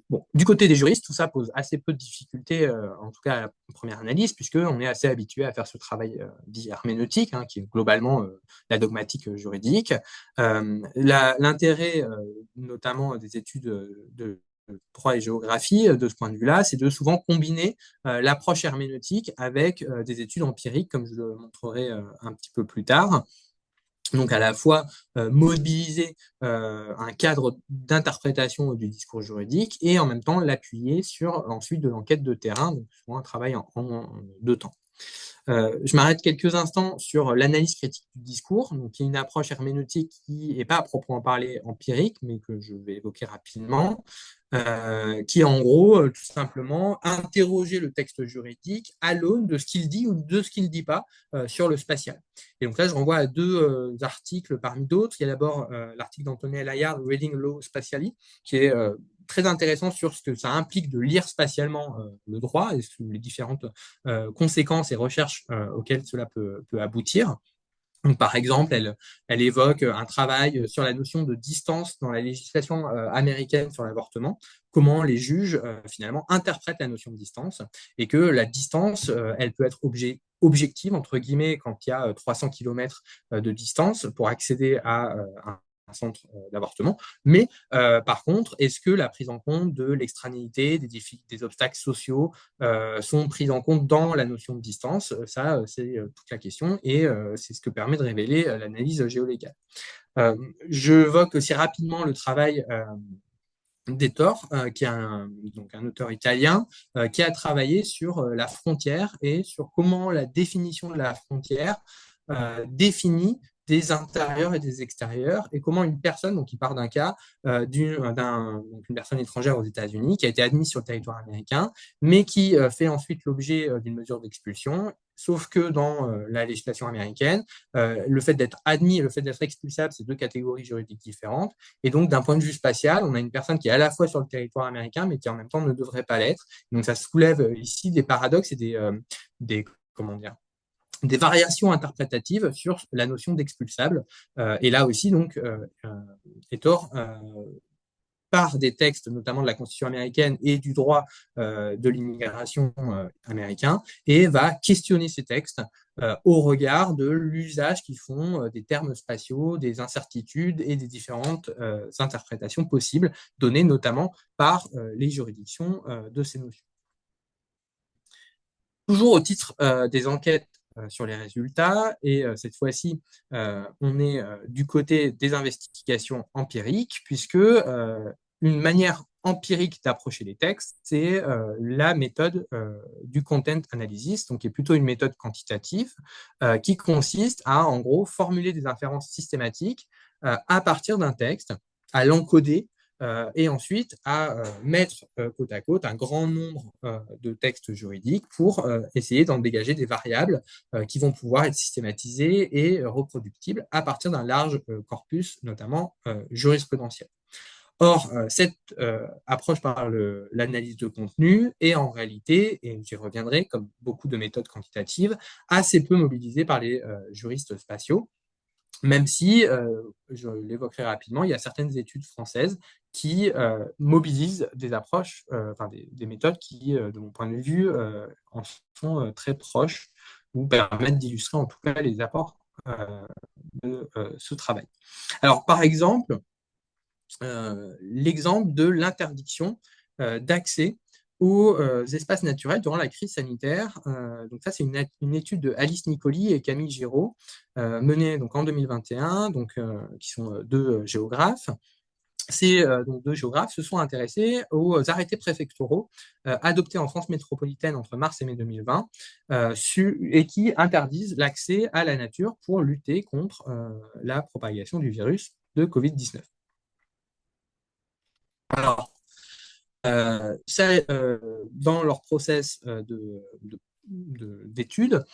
Bon, du côté des juristes, tout ça pose assez peu de difficultés, en tout cas à la première analyse, puisqu'on est assez habitué à faire ce travail dit herméneutique, hein, qui est globalement la dogmatique juridique. L'intérêt, notamment des études de droit et géographie, de ce point de vue-là, c'est de souvent combiner l'approche herméneutique avec des études empiriques, comme je le montrerai un petit peu plus tard. Donc à la fois mobiliser un cadre d'interprétation du discours juridique et en même temps l'appuyer sur ensuite de l'enquête de terrain, donc souvent un travail en deux temps. Je m'arrête quelques instants sur l'analyse critique du discours, donc qui est une approche herméneutique qui n'est pas à proprement parler empirique, mais que je vais évoquer rapidement, qui est en gros tout simplement interroger le texte juridique à l'aune de ce qu'il dit ou de ce qu'il ne dit pas sur le spatial. Et donc là, je renvoie à deux articles parmi d'autres. Il y a d'abord l'article d'Anthony Layard, Reading Law Spatially, qui est très intéressant sur ce que ça implique de lire spatialement le droit et les différentes conséquences et recherches auxquelles cela peut aboutir. Donc, par exemple, elle évoque un travail sur la notion de distance dans la législation américaine sur l'avortement, comment les juges finalement interprètent la notion de distance et que la distance, elle peut être objective, entre guillemets, quand il y a 300 km de distance pour accéder à un centre d'avortement. Mais par contre, est-ce que la prise en compte de l'extranéité, des obstacles sociaux sont prises en compte dans la notion de distance? Ça, c'est toute la question et c'est ce que permet de révéler l'analyse géolégale. J'évoque aussi rapidement le travail d'Ettore, qui est donc un auteur italien, qui a travaillé sur la frontière et sur comment la définition de la frontière définit des intérieurs et des extérieurs, et comment une personne, donc il part d'un cas d'une personne étrangère aux États-Unis qui a été admise sur le territoire américain, mais qui fait ensuite l'objet d'une mesure d'expulsion, sauf que dans la législation américaine, le fait d'être admis et le fait d'être expulsable, c'est deux catégories juridiques différentes, et donc d'un point de vue spatial, on a une personne qui est à la fois sur le territoire américain, mais qui en même temps ne devrait pas l'être. Donc ça soulève ici des paradoxes et des comment dire, des variations interprétatives sur la notion d'expulsable. Et là aussi, donc, Ettore part des textes, notamment de la Constitution américaine et du droit de l'immigration américain, et va questionner ces textes au regard de l'usage qu'ils font des termes spatiaux, des incertitudes et des différentes interprétations possibles, données notamment par les juridictions de ces notions. Toujours au titre des enquêtes sur les résultats, et cette fois-ci, on est du côté des investigations empiriques, puisque une manière empirique d'approcher les textes, c'est la méthode du content analysis, donc qui est plutôt une méthode quantitative, qui consiste à, en gros, formuler des inférences systématiques à partir d'un texte, à l'encoder et ensuite à mettre côte à côte un grand nombre de textes juridiques pour essayer d'en dégager des variables qui vont pouvoir être systématisées et reproductibles à partir d'un large corpus, notamment jurisprudentiel. Or, cette approche par l'analyse de contenu est en réalité, et j'y reviendrai, comme beaucoup de méthodes quantitatives, assez peu mobilisée par les juristes spatiaux, même si, je l'évoquerai rapidement, il y a certaines études françaises qui mobilisent des approches, enfin des méthodes qui, de mon point de vue, en sont très proches ou permettent d'illustrer en tout cas les apports de ce travail. Alors, par exemple, l'exemple de l'interdiction d'accès aux espaces naturels durant la crise sanitaire. Donc ça, c'est une étude de Alice Nicoli et Camille Giraud, menée donc en 2021, donc, qui sont deux géographes. Ces donc deux géographes se sont intéressés aux arrêtés préfectoraux adoptés en France métropolitaine entre mars et mai 2020 et qui interdisent l'accès à la nature pour lutter contre la propagation du virus de Covid-19. Alors, dans leur process d'études,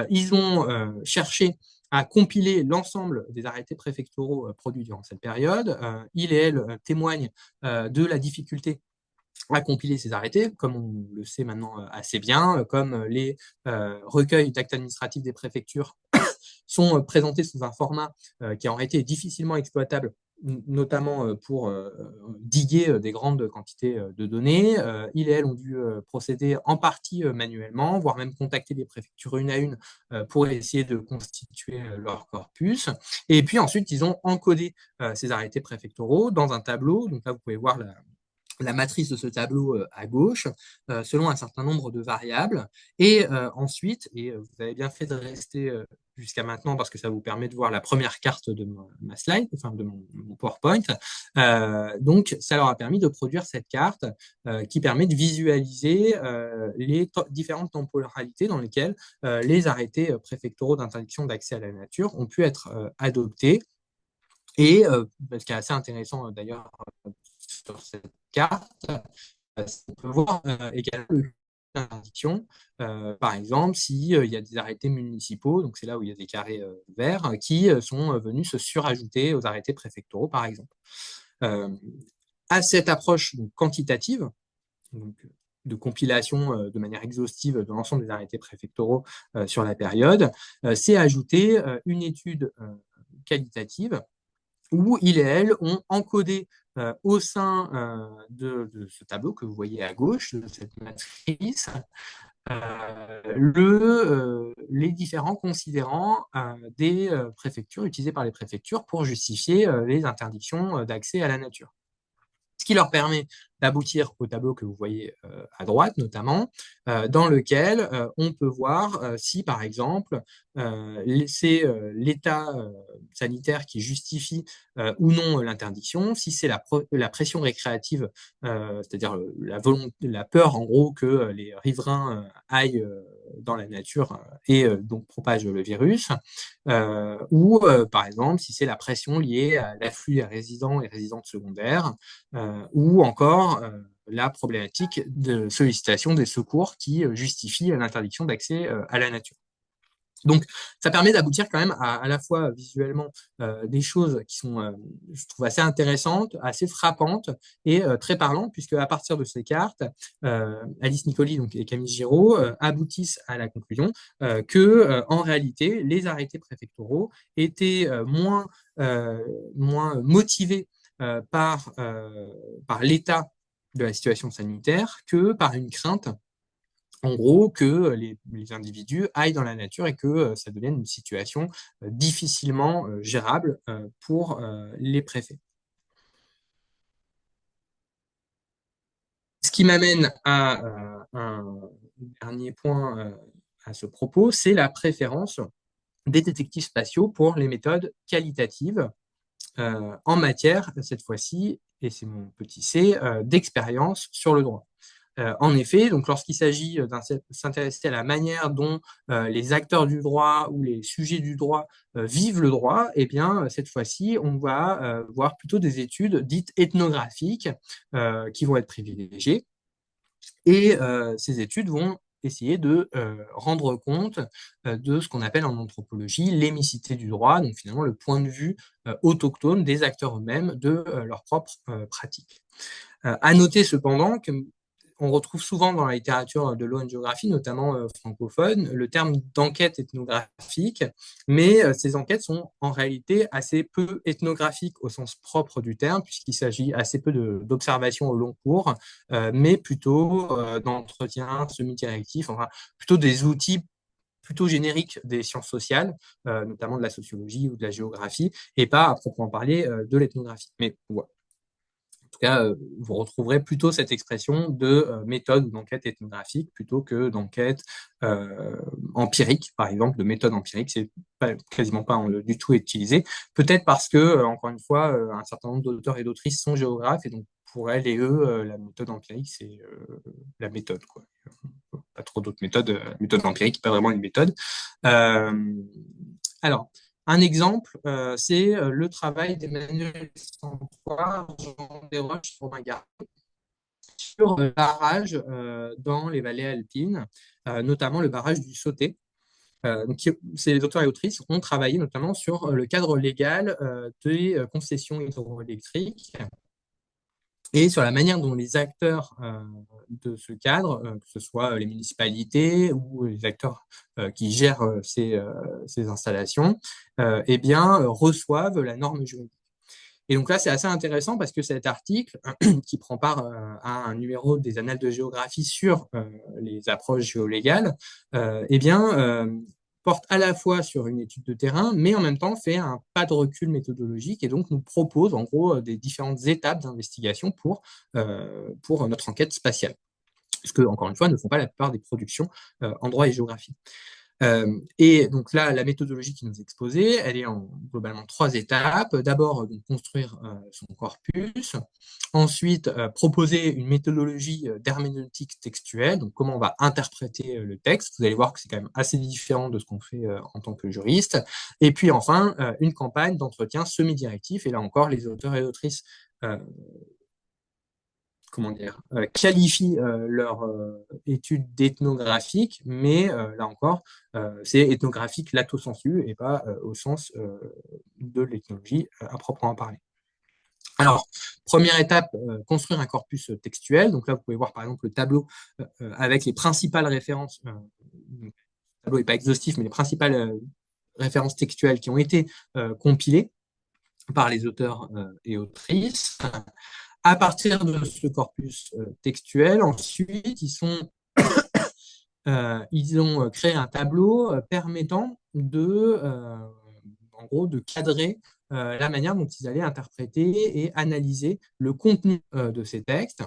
ils ont cherché à compiler l'ensemble des arrêtés préfectoraux produits durant cette période. Ils et elles témoignent de la difficulté à compiler ces arrêtés, comme on le sait maintenant assez bien, comme les recueils d'actes administratifs des préfectures sont présentés sous un format qui en réalité est difficilement exploitable, notamment pour diguer des grandes quantités de données. Ils et elles ont dû procéder en partie manuellement, voire même contacter les préfectures une à une pour essayer de constituer leur corpus. Et puis ensuite, ils ont encodé ces arrêtés préfectoraux dans un tableau. Donc là, vous pouvez voir la matrice de ce tableau à gauche, selon un certain nombre de variables. Et ensuite, et vous avez bien fait de rester jusqu'à maintenant parce que ça vous permet de voir la première carte de ma slide, enfin de mon PowerPoint. Donc, ça leur a permis de produire cette carte qui permet de visualiser les différentes temporalités dans lesquelles les arrêtés préfectoraux d'interdiction d'accès à la nature ont pu être adoptés. Et ce qui est assez intéressant d'ailleurs sur cette carte, on peut voir également l'interdiction. Par exemple, s'il y a des arrêtés municipaux, donc c'est là où il y a des carrés verts, qui sont venus se surajouter aux arrêtés préfectoraux, par exemple. À cette approche donc, quantitative, donc, de compilation de manière exhaustive de l'ensemble des arrêtés préfectoraux sur la période, c'est ajouté une étude qualitative où ils et elles ont encodé au sein de ce tableau que vous voyez à gauche, de cette matrice, les différents considérants des préfectures utilisés par les préfectures pour justifier les interdictions d'accès à la nature. Ce qui leur permet d'aboutir au tableau que vous voyez à droite, notamment, dans lequel on peut voir si, par exemple, c'est l'état sanitaire qui justifie ou non l'interdiction, si c'est la pression récréative, c'est-à-dire la peur, en gros, que les riverains aillent dans la nature et donc propagent le virus, ou, par exemple, si c'est la pression liée à l'afflux des résidents et résidentes secondaires, ou encore la problématique de sollicitation des secours qui justifie l'interdiction d'accès à la nature. Donc, ça permet d'aboutir quand même à la fois visuellement des choses qui sont, je trouve, assez intéressantes, assez frappantes et très parlantes, puisque à partir de ces cartes, Alice Nicoli donc, et Camille Giraud aboutissent à la conclusion que, en réalité, les arrêtés préfectoraux étaient moins motivés par l'état de la situation sanitaire que par une crainte en gros, que les individus aillent dans la nature et que ça devienne une situation difficilement gérable pour les préfets. Ce qui m'amène à un dernier point à ce propos, c'est la préférence des détectives spatiaux pour les méthodes qualitatives en matière, cette fois-ci, et c'est mon petit c, d'expérience sur le droit. En effet, donc lorsqu'il s'agit de s'intéresser à la manière dont les acteurs du droit ou les sujets du droit vivent le droit, eh bien, cette fois-ci, on va voir plutôt des études dites ethnographiques qui vont être privilégiées. Et ces études vont essayer de rendre compte de ce qu'on appelle en anthropologie l'émicité du droit, donc finalement le point de vue autochtone des acteurs eux-mêmes de leur propre pratique. À noter cependant que on retrouve souvent dans la littérature de l'ONGéographie, notamment francophone, le terme d'enquête ethnographique, mais ces enquêtes sont en réalité assez peu ethnographiques au sens propre du terme, puisqu'il s'agit assez peu d'observations au long cours, mais plutôt d'entretiens semi-directifs, enfin plutôt des outils plutôt génériques des sciences sociales, notamment de la sociologie ou de la géographie, et pas à proprement parler de l'ethnographie. Mais voilà. En tout cas, vous retrouverez plutôt cette expression de méthode ou d'enquête ethnographique plutôt que d'enquête empirique, par exemple, de méthode empirique, c'est quasiment pas du tout utilisé. Peut-être parce que, encore une fois, un certain nombre d'auteurs et d'autrices sont géographes et donc pour elles et eux, la méthode empirique, c'est la méthode, quoi. Pas trop d'autres méthodes. Méthode empirique, pas vraiment une méthode. Alors, un exemple, c'est le travail d'Emmanuel Santoir, Jean Desroches, Romain Gard, sur le barrage dans les vallées alpines, notamment le barrage du Sauté. Donc, ces auteurs et autrices ont travaillé notamment sur le cadre légal des concessions hydroélectriques et sur la manière dont les acteurs de ce cadre, que ce soit les municipalités ou les acteurs qui gèrent ces installations, eh bien, reçoivent la norme juridique. Et donc là, c'est assez intéressant parce que cet article, qui prend part à un numéro des Annales de géographie sur les approches géolégales, eh bien, porte à la fois sur une étude de terrain, mais en même temps fait un pas de recul méthodologique et donc nous propose en gros des différentes étapes d'investigation pour notre enquête spatiale. Ce que, encore une fois, ne font pas la plupart des productions en droit et géographie. Et donc là, la méthodologie qui nous est exposée, elle est en globalement 3 étapes. D'abord, donc, construire son corpus. Ensuite, proposer une méthodologie d'herméneutique textuelle, donc comment on va interpréter le texte. Vous allez voir que c'est quand même assez différent de ce qu'on fait en tant que juriste. Et puis enfin, une campagne d'entretien semi-directif. Et là encore, les auteurs et autrices comment dire, qualifient leur étude d'ethnographique, mais là encore, c'est ethnographique lato sensu et pas au sens de l'ethnologie à proprement parler. Alors, première étape, construire un corpus textuel. Donc là, vous pouvez voir par exemple le tableau avec les principales références. Le tableau n'est pas exhaustif, mais les principales références textuelles qui ont été compilées par les auteurs et autrices. À partir de ce corpus textuel, ensuite, ils ont créé un tableau permettant en gros, de cadrer la manière dont ils allaient interpréter et analyser le contenu de ces textes.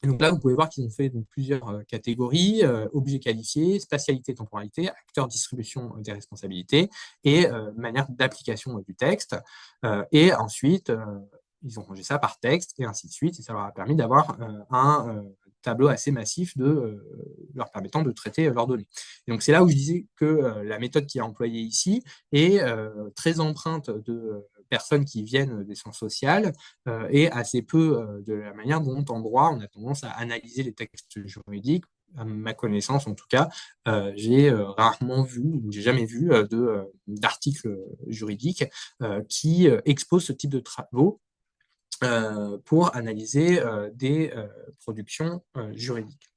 Et donc là, vous pouvez voir qu'ils ont fait donc, plusieurs catégories, objets qualifiés, spatialité, temporalité, acteurs, distribution des responsabilités et manière d'application du texte. Et ensuite, ils ont rangé ça par texte et ainsi de suite. Et ça leur a permis d'avoir un tableau assez massif leur permettant de traiter leurs données. Et donc c'est là où je disais que la méthode qui est employée ici est très empreinte de personnes qui viennent des sciences sociales et assez peu de la manière dont en droit on a tendance à analyser les textes juridiques. À ma connaissance, en tout cas, j'ai rarement vu, ou j'ai jamais vu d'articles juridiques qui exposent ce type de travaux pour analyser des productions juridiques.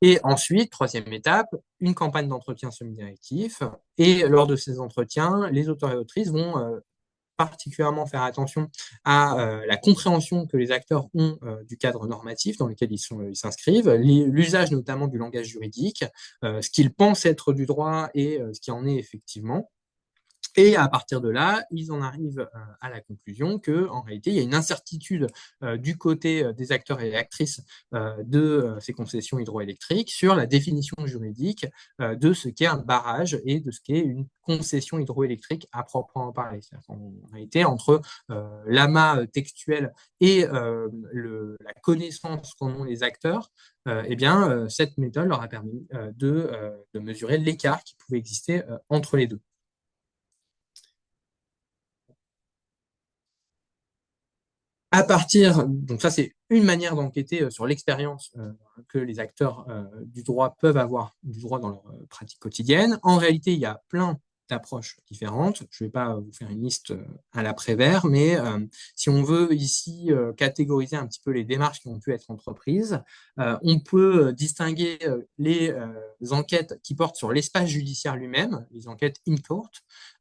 Et ensuite, troisième étape, une campagne d'entretien semi-directif. Et lors de ces entretiens, les auteurs et autrices vont particulièrement faire attention à la compréhension que les acteurs ont du cadre normatif dans lequel ils s'inscrivent, l'usage notamment du langage juridique, ce qu'ils pensent être du droit et ce qui en est effectivement. Et à partir de là, ils en arrivent à la conclusion qu'en réalité, il y a une incertitude du côté des acteurs et actrices de ces concessions hydroélectriques sur la définition juridique de ce qu'est un barrage et de ce qu'est une concession hydroélectrique à proprement parler. En réalité, entre l'amas textuel et la connaissance qu'en ont les acteurs, eh bien, cette méthode leur a permis de mesurer l'écart qui pouvait exister entre les deux. À partir, donc ça c'est une manière d'enquêter sur l'expérience que les acteurs du droit peuvent avoir du droit dans leur pratique quotidienne. En réalité, il y a plein d'approches différentes. Je ne vais pas vous faire une liste à l'après-vert, mais si on veut ici catégoriser un petit peu les démarches qui ont pu être entreprises, on peut distinguer les enquêtes qui portent sur l'espace judiciaire lui-même, les enquêtes in court,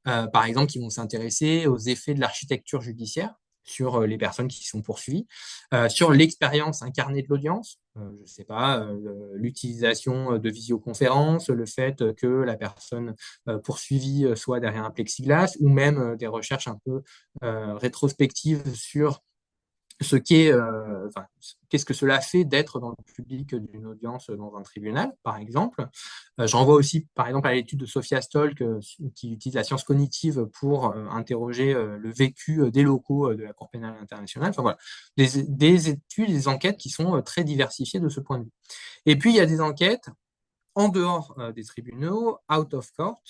par exemple, qui vont s'intéresser aux effets de l'architecture judiciaire sur les personnes qui sont poursuivies, sur l'expérience incarnée de l'audience, je ne sais pas, l'utilisation de visioconférences, le fait que la personne poursuivie soit derrière un plexiglas, ou même des recherches un peu rétrospectives sur qu'est-ce que cela fait d'être dans le public d'une audience dans un tribunal, par exemple. Je renvoie aussi, par exemple, à l'étude de Sophia Stolk, qui utilise la science cognitive pour interroger le vécu des locaux de la Cour pénale internationale. Enfin, voilà, des études, des enquêtes qui sont très diversifiées de ce point de vue. Et puis, il y a des enquêtes en dehors des tribunaux, out of court,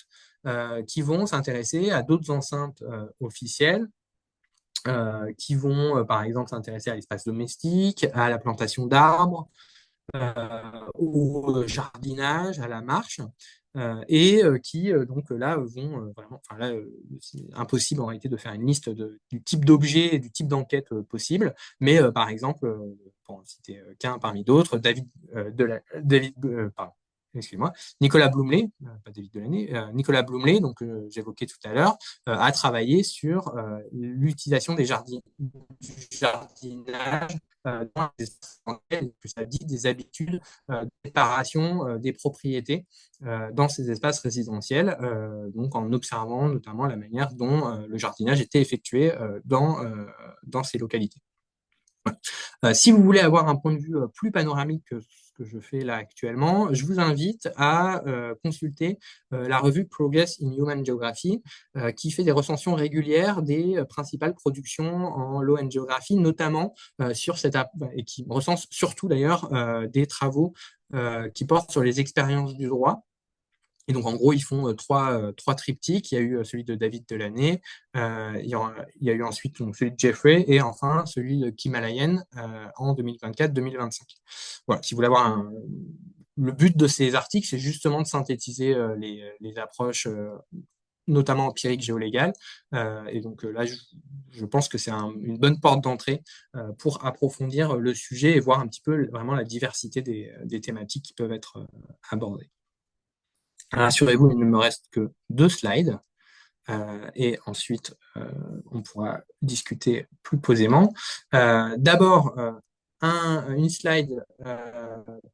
qui vont s'intéresser à d'autres enceintes officielles, qui vont, par exemple, s'intéresser à l'espace domestique, à la plantation d'arbres, au jardinage, à la marche, et qui, donc là, vont vraiment, enfin là, c'est impossible en réalité de faire une liste du type d'objet et du type d'enquête possible, mais par exemple, pour en citer qu'un parmi d'autres, pardon, excusez-moi, Nicolas Bloomley, pas David Delaney, Nicolas Bloomley, donc j'évoquais tout à l'heure, a travaillé sur l'utilisation du jardinage dans des enquêtes, que ça dit des habitudes de séparation des propriétés dans ces espaces résidentiels, donc en observant notamment la manière dont le jardinage était effectué dans ces localités. Si vous voulez avoir un point de vue plus panoramique que ce que je fais là actuellement, je vous invite à consulter la revue Progress in Human Geography, qui fait des recensions régulières des principales productions en Law and Geography, notamment sur et qui recense surtout d'ailleurs des travaux qui portent sur les expériences du droit. Et donc, en gros, ils font trois triptyques. Il y a eu celui de David Delaney, il y a eu ensuite donc, celui de Jeffrey, et enfin celui de Kim Alayen en 2024-2025. Voilà, si vous voulez avoir le but de ces articles, c'est justement de synthétiser les approches, notamment empiriques géolégales. Et donc là, je pense que c'est une bonne porte d'entrée pour approfondir le sujet et voir un petit peu vraiment la diversité des thématiques qui peuvent être abordées. Rassurez-vous, il ne me reste que 2 slides et ensuite on pourra discuter plus posément. D'abord, une slide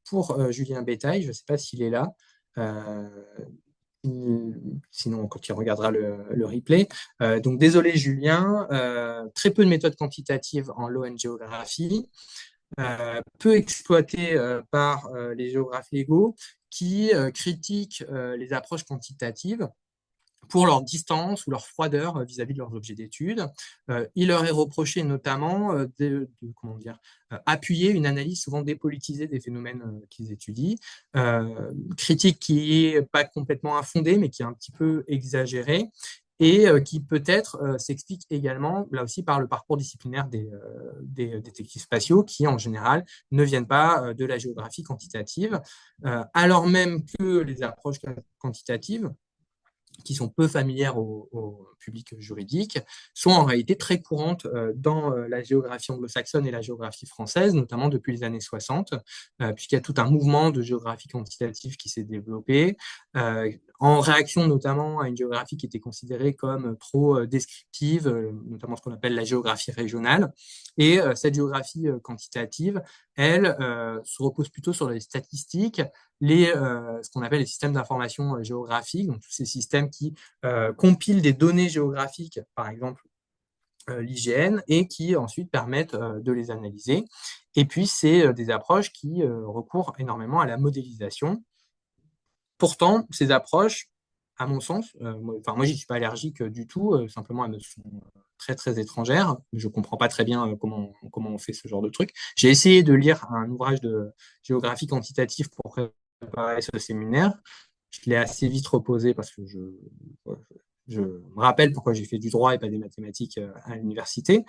pour Julien Bétail, je ne sais pas s'il est là. Euh, Sinon, quand il regardera le replay. Donc, désolé Julien, très peu de méthodes quantitatives en Law and Geography, peu exploité par les géographes légaux qui critiquent les approches quantitatives pour leur distance ou leur froideur vis-à-vis de leurs objets d'étude. Il leur est reproché notamment comment dire, appuyer une analyse souvent dépolitisée des phénomènes qu'ils étudient, critique qui n'est pas complètement infondée, mais qui est un petit peu exagérée, et qui peut-être s'explique également, là aussi, par le parcours disciplinaire des détectives spatiaux, qui en général ne viennent pas de la géographie quantitative, alors même que les approches quantitatives, qui sont peu familières au public juridique, sont en réalité très courantes dans la géographie anglo-saxonne et la géographie française, notamment depuis les années 60, puisqu'il y a tout un mouvement de géographie quantitative qui s'est développé, en réaction notamment à une géographie qui était considérée comme trop descriptive, notamment ce qu'on appelle la géographie régionale. Et cette géographie quantitative, elle, se repose plutôt sur les statistiques, ce qu'on appelle les systèmes d'information géographique, donc tous ces systèmes qui compilent des données géographiques, par exemple l'IGN, et qui ensuite permettent de les analyser. Et puis, c'est des approches qui recourent énormément à la modélisation. Pourtant, ces approches, à mon sens, moi, j'y suis pas allergique du tout, simplement elles me sont très très étrangères. Je comprends pas très bien comment on fait ce genre de truc. J'ai essayé de lire un ouvrage de géographie quantitative pour préparer ce séminaire. Je l'ai assez vite reposé parce que je me rappelle pourquoi j'ai fait du droit et pas des mathématiques à l'université.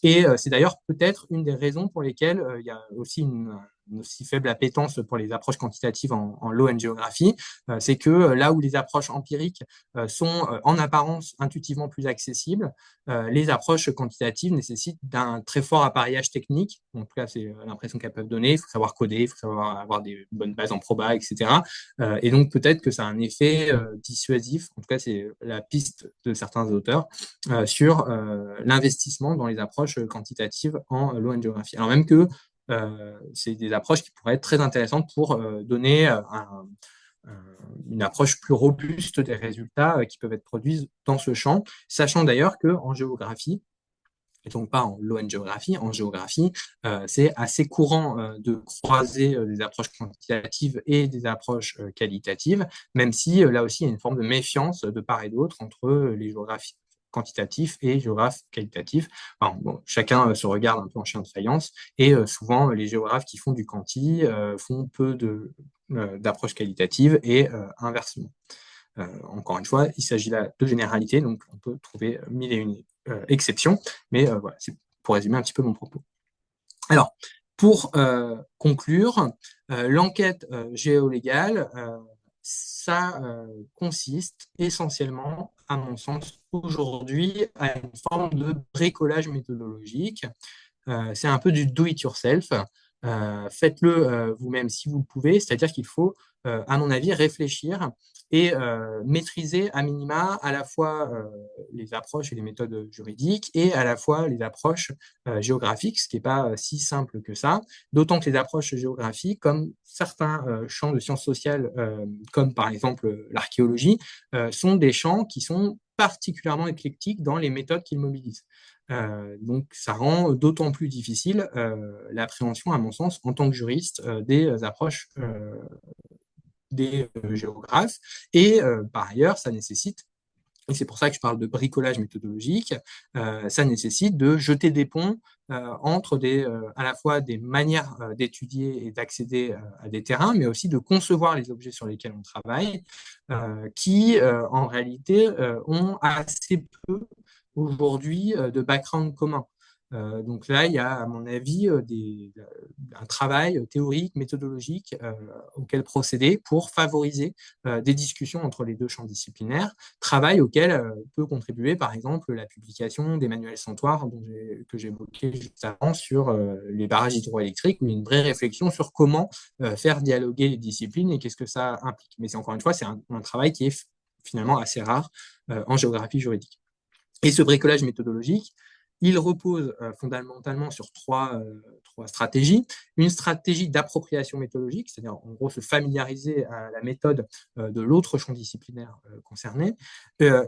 Et c'est d'ailleurs peut-être une des raisons pour lesquelles il y a aussi une aussi faible appétence pour les approches quantitatives en Law and Geography, c'est que là où les approches empiriques sont en apparence intuitivement plus accessibles, les approches quantitatives nécessitent d'un très fort appareillage technique. En tout cas, c'est l'impression qu'elles peuvent donner. Il faut savoir coder, il faut savoir avoir des bonnes bases en proba, etc. Et donc peut-être que ça a un effet dissuasif. En tout cas, c'est la piste de certains auteurs sur l'investissement dans les approches quantitatives en Law and Geography. Alors même que c'est des approches qui pourraient être très intéressantes pour donner une approche plus robuste des résultats qui peuvent être produits dans ce champ, sachant d'ailleurs qu'en géographie, et donc pas en Law and Geography, en géographie, c'est assez courant de croiser des approches quantitatives et des approches qualitatives, même si là aussi il y a une forme de méfiance de part et d'autre entre les géographes quantitatifs et géographes qualitatifs. Enfin, bon, chacun se regarde un peu en chien de faïence, et souvent les géographes qui font du quanti font peu d'approches qualitatives et inversement. Encore une fois, il s'agit là de généralité, donc on peut trouver mille et une exceptions, mais voilà, c'est pour résumer un petit peu mon propos. Alors, pour conclure, l'enquête géolégale, ça consiste essentiellement, à mon sens, aujourd'hui, à une forme de bricolage méthodologique. C'est un peu du do-it-yourself. Faites-le vous-même si vous le pouvez, c'est-à-dire qu'il faut, à mon avis, réfléchir et maîtriser à minima à la fois les approches et les méthodes juridiques et à la fois les approches géographiques, ce qui n'est pas si simple que ça, d'autant que les approches géographiques, comme certains champs de sciences sociales, comme par exemple l'archéologie, sont des champs qui sont particulièrement éclectiques dans les méthodes qu'ils mobilisent. Donc, ça rend d'autant plus difficile l'appréhension, à mon sens, en tant que juriste, des approches des géographes. Et par ailleurs, ça nécessite, et c'est pour ça que je parle de bricolage méthodologique, ça nécessite de jeter des ponts entre à la fois des manières d'étudier et d'accéder à des terrains, mais aussi de concevoir les objets sur lesquels on travaille, qui en réalité ont assez peu aujourd'hui de background commun. Donc là, il y a, à mon avis, un travail théorique, méthodologique auquel procéder pour favoriser des discussions entre les deux champs disciplinaires, travail auquel peut contribuer, par exemple, la publication des manuels Sentoire que j'évoquais juste avant sur les barrages hydroélectriques, où il y a une vraie réflexion sur comment faire dialoguer les disciplines et qu'est-ce que ça implique. Mais encore une fois, c'est un travail qui est finalement assez rare en géographie juridique. Et ce bricolage méthodologique, il repose fondamentalement sur trois stratégies. Une stratégie d'appropriation méthodologique, c'est-à-dire en gros se familiariser à la méthode de l'autre champ disciplinaire concerné.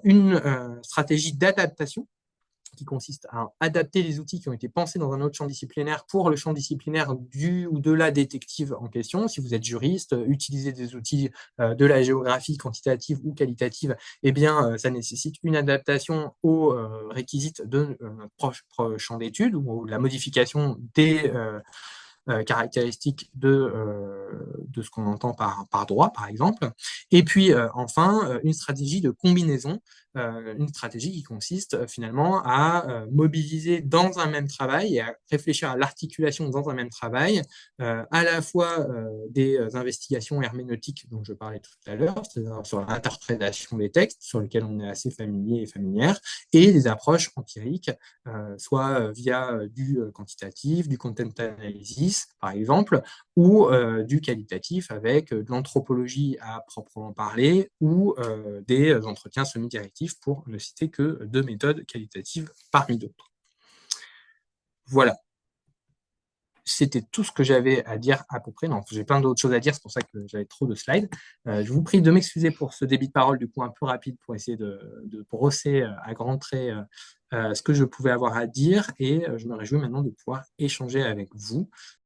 Une stratégie d'adaptation, qui consiste à adapter les outils qui ont été pensés dans un autre champ disciplinaire pour le champ disciplinaire du ou de la détective en question. Si vous êtes juriste, utiliser des outils de la géographie quantitative ou qualitative, eh bien, ça nécessite une adaptation aux réquisites de notre propre champ d'études ou la modification des caractéristiques de ce qu'on entend par droit, par exemple. Et puis, enfin, une stratégie de combinaison, une stratégie qui consiste finalement à mobiliser dans un même travail et à réfléchir à l'articulation dans un même travail, à la fois des investigations herméneutiques dont je parlais tout à l'heure, c'est-à-dire sur l'interprétation des textes, sur lesquels on est assez familier et familière, et des approches empiriques, soit via du quantitatif, du content analysis, par exemple, ou du qualitatif avec de l'anthropologie à proprement parler ou des entretiens semi-directifs, pour ne citer que deux méthodes qualitatives parmi d'autres. Voilà. C'était tout ce que j'avais à dire à peu près. Non, j'ai plein d'autres choses à dire, c'est pour ça que j'avais trop de slides. Je vous prie de m'excuser pour ce débit de parole du coup un peu rapide pour essayer de brosser à grands traits ce que je pouvais avoir à dire, et je me réjouis maintenant de pouvoir échanger avec vous.